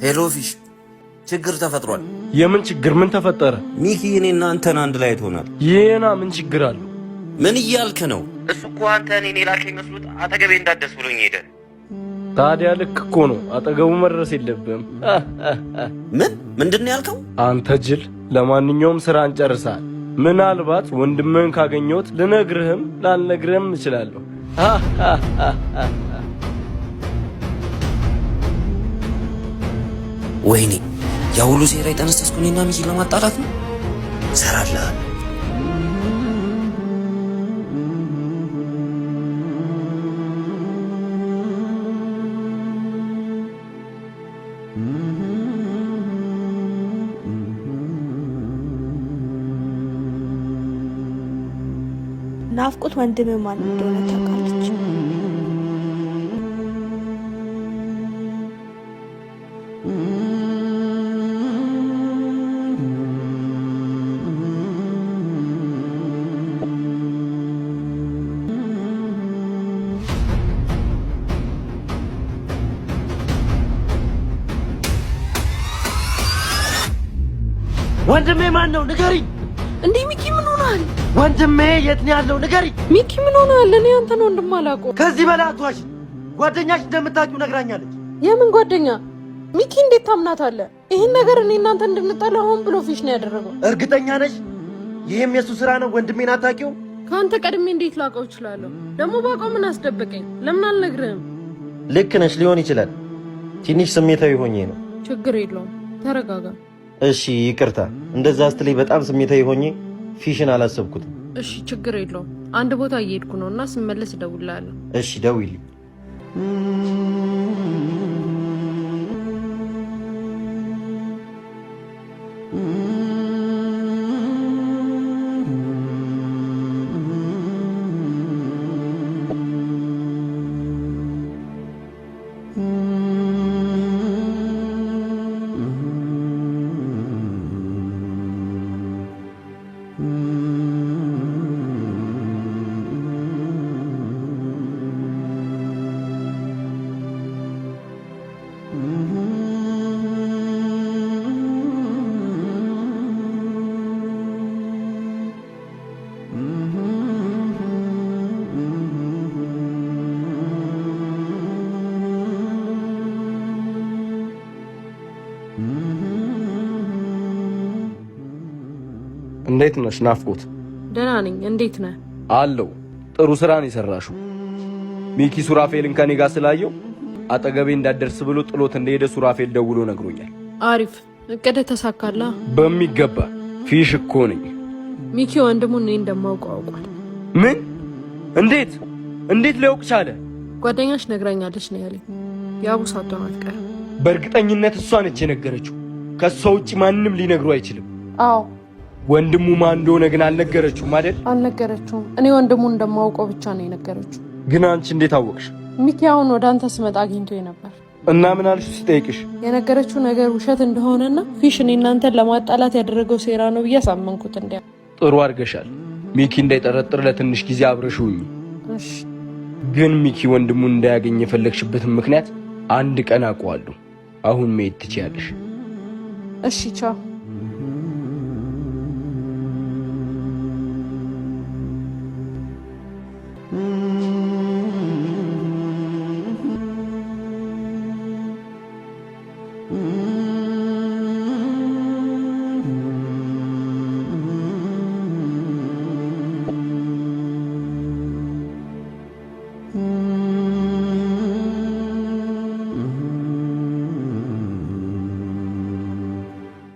ሄሎ ፊሽ፣ ችግር ተፈጥሯል። የምን ችግር? ምን ተፈጠረ? ሚኪ እኔና አንተን አንድ ላይ ትሆናል። ይሄና ምን ችግር አለው? ምን እያልክ ነው? እሱ እኮ አንተ እኔን የላከኝ መስሎት አጠገቤ እንዳትደርስ ብሎኝ ሄደ። ታዲያ ልክ እኮ ነው። አጠገቡ መድረስ የለብህም። ምንድን ነው ያልከው? አንተ ጅል። ለማንኛውም ስራ እንጨርሳል። ምናልባት ወንድምህን ካገኘሁት ልነግርህም ላልነግርህም እችላለሁ። ወይኔ ያ ሁሉ ሴራ የጠነሰስኩ እኔና ሚኪን ለማጣላት ነው። እሰራልሃለሁ። ናፍቆት ወንድምህ ማን እንደሆነ ታውቃለች? ወንድሜ ማን ነው? ንገሪኝ። እንዴ ሚኪ ምን ሆናል? ወንድሜ የት ነው ያለው? ንገሪ። ሚኪ ምን ሆነሃል? እኔ አንተን ወንድም አላውቀውም። ከዚህ በላይ አትዋሽ። ጓደኛሽ እንደምታውቂው ነግራኛለች። የምን ጓደኛ? ሚኪ እንዴት ታምናታለህ? ይህን ነገር እኔ እናንተ እንድንጣላ ሆን ብሎ ፊሽ ነው ያደረገው። እርግጠኛ ነሽ? ይህም የሱ ስራ ነው? ወንድሜን አታውቂውም? ከአንተ ቀድሜ እንዴት ላውቀው እችላለሁ? ደግሞ ባውቀው ምን አስደበቀኝ? ለምን አልነግርህም? ልክ ነሽ፣ ሊሆን ይችላል። ትንሽ ስሜታዊ ሆኜ ነው። ችግር የለውም፣ ተረጋጋ። እሺ ይቅርታ። እንደዛ ስትለኝ በጣም ስሜታዊ ሆኜ ፊሽን አላሰብኩትም። እሺ ችግር የለውም። አንድ ቦታ እየሄድኩ ነው እና ስመለስ እደውልልሃለሁ። እሺ ደውይልኝ። እንዴት ነሽ ናፍቆት? ደህና ነኝ። እንዴት ነህ? አለው። ጥሩ ስራ ነው የሰራሽው። ሚኪ ሱራፌልን ከኔ ጋር ስላየው አጠገቤ እንዳደርስ ብሎ ጥሎት እንደሄደ ሱራፌል ደውሎ ነግሮኛል። አሪፍ እቅድ ተሳካላ? በሚገባ ፊሽ እኮ ነኝ። ሚኪ ወንድሙን እኔ እንደማውቀው አውቋል። ምን? እንዴት ሊያውቅ ቻለ? ጓደኛሽ ነግራኛለች ነው ያለኝ። ያቡ ሳትሆን አትቀርም። በእርግጠኝነት እሷ ነች የነገረችው። ከሷ ውጪ ማንም ሊነግሩ አይችልም። አዎ። ወንድሙ ማን እንደሆነ ግን አልነገረችውም አይደል? አልነገረችውም። እኔ ወንድሙን እንደማውቀው ብቻ ነው የነገረችው። ግን አንቺ እንዴት አወቅሽ? ሚኪ አሁን ወደ አንተ ስመጣ አግኝቶኝ ነበር። እና ምን አልሽ ሲጠይቅሽ? የነገረችው ነገር ውሸት እንደሆነና ፊሽ እኔ እናንተን ለማጣላት ያደረገው ሴራ ነው ብዬ አሳመንኩት። እንዲያ ጥሩ አድርገሻል። ሚኪ እንዳይጠረጥር ለትንሽ ጊዜ አብረሽውኝ። እሺ። ግን ሚኪ ወንድሙን እንዳያገኝ የፈለግሽበትን ምክንያት አንድ ቀን አውቀዋለሁ። አሁን መሄድ ትችያለሽ። እሺ ቻው።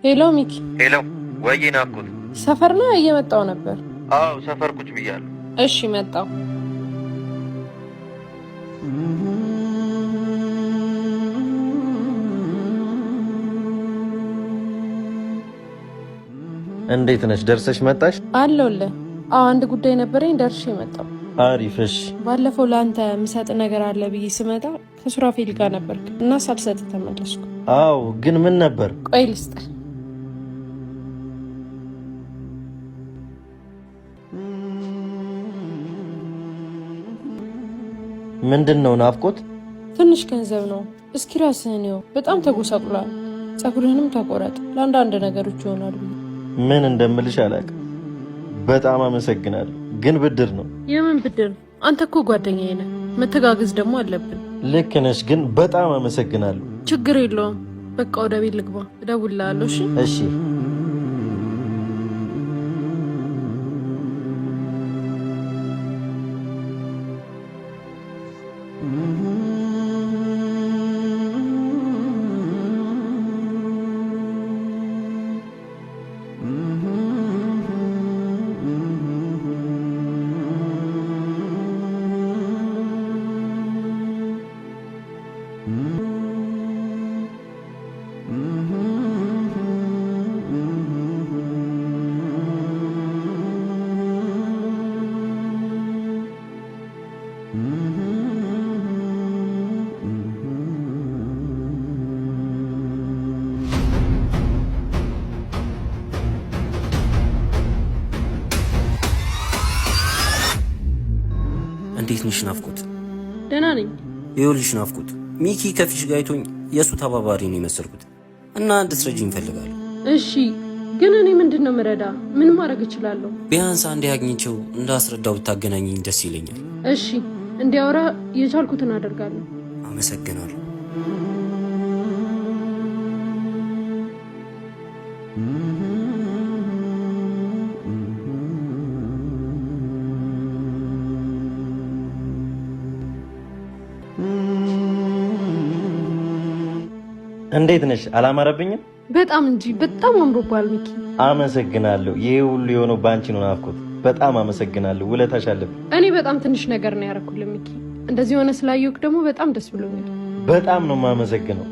ሄሎ ሚኪ። ሄሎ። ወይ ናፍቆት? ሰፈር ነው እየመጣው ነበር። አዎ ሰፈር ቁጭ ብያለሁ። እሺ መጣው። እንዴት ነሽ? ደርሰሽ መጣሽ? አለሁልህ። አንድ ጉዳይ ነበረኝ፣ ደርሼ መጣው። አሪፍ። እሺ። ባለፈው ለአንተ የምሰጥ ነገር አለ ብዬ ስመጣ ከሱራፌል ጋር ነበርክ እና ሳልሰጥ ተመለስኩ። አዎ ግን ምን ነበር? ቆይ ልስጥህ። ምንድን ነው ናፍቆት? ትንሽ ገንዘብ ነው። እስኪ ራስህን ይኸው። በጣም ተጎሳቁሏል። ፀጉርህንም ተቆረጥ። ለአንዳንድ ነገሮች ይሆናሉ። ምን እንደምልሽ አላውቅም። በጣም አመሰግናለሁ። ግን ብድር ነው። የምን ብድር? አንተ እኮ ጓደኛዬ ነህ። መተጋገዝ ደግሞ አለብን። ልክ ነሽ፣ ግን በጣም አመሰግናለሁ። ችግር የለውም። በቃ ወደ ቤት ልግባ። እደውልልሃለሁ። እሺ? እሺ። እንዴት ነሽ ናፍቆት? ደህና ነኝ። ይኸውልሽ ናፍቆት፣ ሚኪ ከፊሽ ጋር አይቶኝ የእሱ ተባባሪ ነው የመሰልኩት እና እንድትረጂኝ እፈልጋለሁ። እሺ ግን እኔ ምንድነው ምረዳ? ምን ማድረግ እችላለሁ? ቢያንስ አንዴ አግኝቼው እንዳስረዳው ብታገናኘኝ ደስ ይለኛል። እሺ እንዲያወራ የቻልኩትን አደርጋለሁ። አመሰግናለሁ። እንዴት ነሽ? አላማረብኝም? በጣም እንጂ በጣም አምሮባል ሚኪ። አመሰግናለሁ። ይሄ ሁሉ የሆነው ባንቺ ነው ናፍቆት። በጣም አመሰግናለሁ። ውለታሽ አለብኝ። እኔ በጣም ትንሽ ነገር ነው ያደረኩልህ ሚኪ። እንደዚህ ሆነ ስላየሁህ ደግሞ በጣም ደስ ብሎኛል። በጣም ነው የማመሰግነው።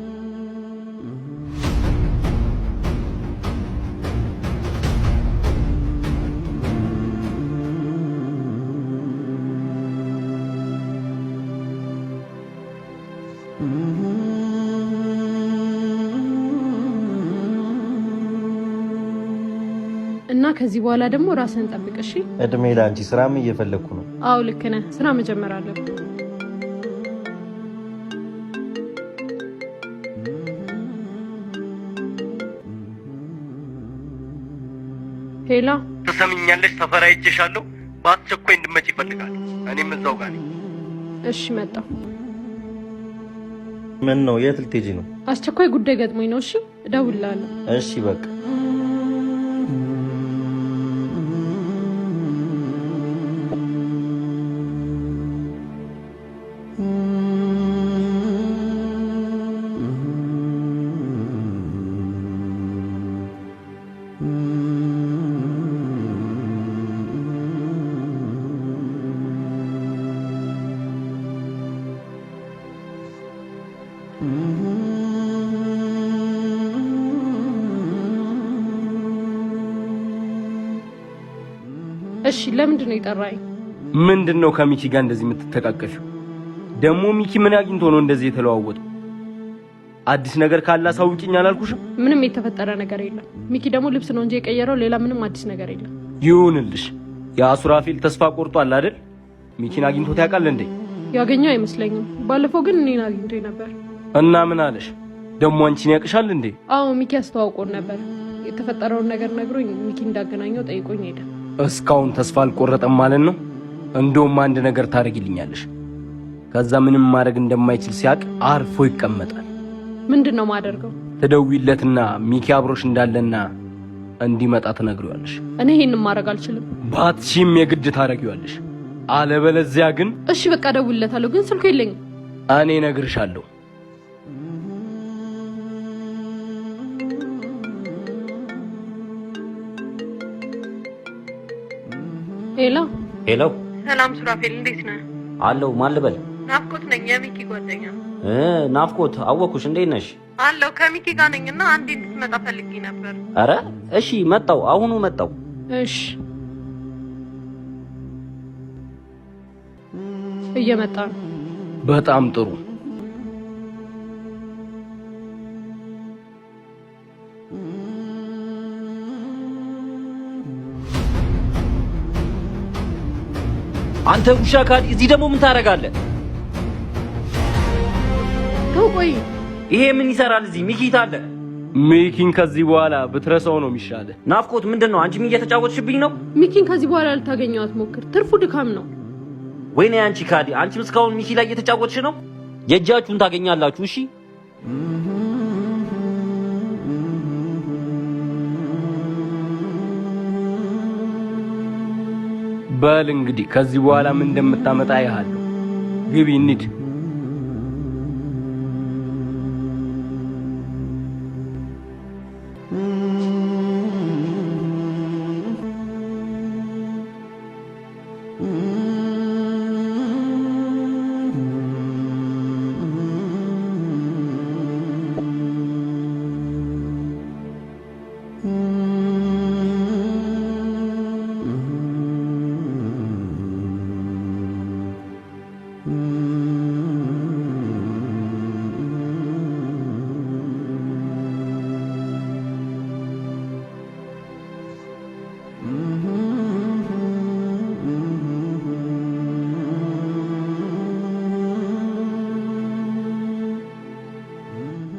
እና ከዚህ በኋላ ደግሞ ራስህን ጠብቅ እሺ? እድሜ ላንቺ። ስራም እየፈለኩ ነው። አዎ ልክ ነህ። ስራ መጀመር አለብህ። ሄላ ትሰምኛለሽ? ሰፈራ ይዤሻለሁ። በአስቸኳይ እንድመጪ ይፈልጋል። እኔም እዛው ጋር ነኝ። እሺ መጣሁ። ምን ነው? የት ልትሄጂ ነው? አስቸኳይ ጉዳይ ገጥሞኝ ነው። እሺ እደውልልሃለሁ። እሺ በቃ እሺ ለምንድን ነው የጠራኸኝ? ምንድነው ከሚኪ ጋር እንደዚህ የምትተቃቀፊው? ደግሞ ሚኪ ምን አግኝቶ ነው እንደዚህ የተለዋወጠው? አዲስ ነገር ካለ አሳውቂኝ አላልኩሽም? ምንም የተፈጠረ ነገር የለም። ሚኪ ደግሞ ልብስ ነው እንጂ የቀየረው ሌላ ምንም አዲስ ነገር የለም። ይሁንልሽ። የአሱራፊል ተስፋ ቆርጧል አይደል? ሚኪን አግኝቶት ያውቃል እንዴ? ያገኘው አይመስለኝም። ባለፈው ግን እኔን አግኝቶኝ ነበር። እና ምን አለሽ? ደግሞ አንቺን ያውቅሻል እንዴ? አዎ ሚኪ አስተዋውቆን ነበር። የተፈጠረውን ነገር ነግሮኝ ሚኪ እንዳገናኘው ጠይቆኝ ሄደ። እስካሁን ተስፋ አልቆረጠም ማለት ነው? እንደውም አንድ ነገር ታደርጊልኛለሽ። ከዛ ምንም ማድረግ እንደማይችል ሲያቅ አርፎ ይቀመጣል። ምንድነው ማደርገው? ትደውይለትና ሚኪ አብሮሽ እንዳለና እንዲመጣ ትነግሪዋለሽ። እኔ ይሄንን ማድረግ አልችልም። ባትሺም የግድ ታደርጊዋለሽ። አለበለዚያ ግን እሺ በቃ ደውልለታለሁ፣ ግን ስልኩ የለኝም። እኔ እነግርሻለሁ። ሄሎ ሄሎ። ሰላም ሱራፌል፣ እንዴት ነህ? አለው። ማን ልበል? ናፍቆት ነኝ፣ የሚኪ ጓደኛ። ናፍቆት፣ አወኩሽ። እንዴት ነሽ? አለው። ከሚኪ ጋር ነኝና አንዴ እንድትመጣ ፈልጌ ነበር። አረ እሺ፣ መጣው። አሁኑ መጣው። እሺ እየመጣ ነው። በጣም ጥሩ። አንተ ውሻ ካዲ፣ እዚህ ደግሞ ምን ታደርጋለህ? ቆይ ይሄ ምን ይሰራል እዚህ? ሚኪ ታለ። ሚኪን ከዚህ በኋላ ብትረሳው ነው የሚሻለ። ናፍቆት፣ ምንድነው? አንቺ ምን እየተጫወትሽብኝ ነው? ሚኪን ከዚህ በኋላ ልታገኘው አትሞክር፣ ትርፉ ድካም ነው። ወይኔ አንቺ ካዲ፣ አንቺም እስካሁን ሚኪ ላይ እየተጫወትሽ ነው። የእጃችሁን ታገኛላችሁ። እሺ በል እንግዲህ ከዚህ በኋላ ምን እንደምታመጣ ያያለሁ። ግቢ እንሂድ።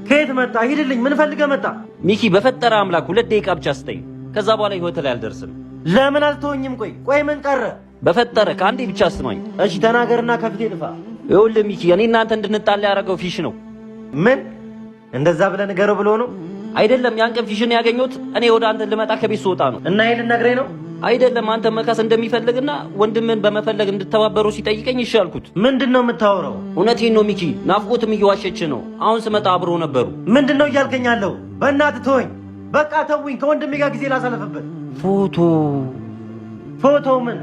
ከየት መጣ? ሂድልኝ። ምን ፈልገህ መጣ? ሚኪ፣ በፈጠረ አምላክ 2 ደቂቃ ብቻ ስጠኝ። ከዛ በኋላ ህይወት ላይ አልደርስም። ለምን አልተወኝም? ቆይ ምን ቀረ? በፈጠረ ከአንዴ ብቻ አስማኝ። እሺ ተናገርና ከፊቴ ጥፋ። ይኸውልህ ሚኪ፣ እኔ እናንተ እንድንጣላ ያደረገው ፊሽ ነው። ምን እንደዛ ብለህ ንገረው ብሎ ነው? አይደለም፣ ያን ቀን ፊሽን ያገኘሁት እኔ ወደ አንተ ልመጣ ከቤት ስወጣ ነው። እና ይሄን ልትነግረኝ ነው? አይደለም፣ አንተ መካስ እንደሚፈልግና ወንድምን በመፈለግ እንድተባበሩ ሲጠይቀኝ ይሻልኩት። ምንድነው የምታወራው? እውነቴን ነው ሚኪ፣ ናፍቆትም እየዋሸች ነው። አሁን ስመጣ አብሮ ነበሩ። ምንድነው እያልከኝ ያለው? በእናትህ ተወኝ፣ በቃ ተውኝ። ከወንድሜ ጋር ጊዜ ላሳለፈበት። ፎቶ ፎቶ ምን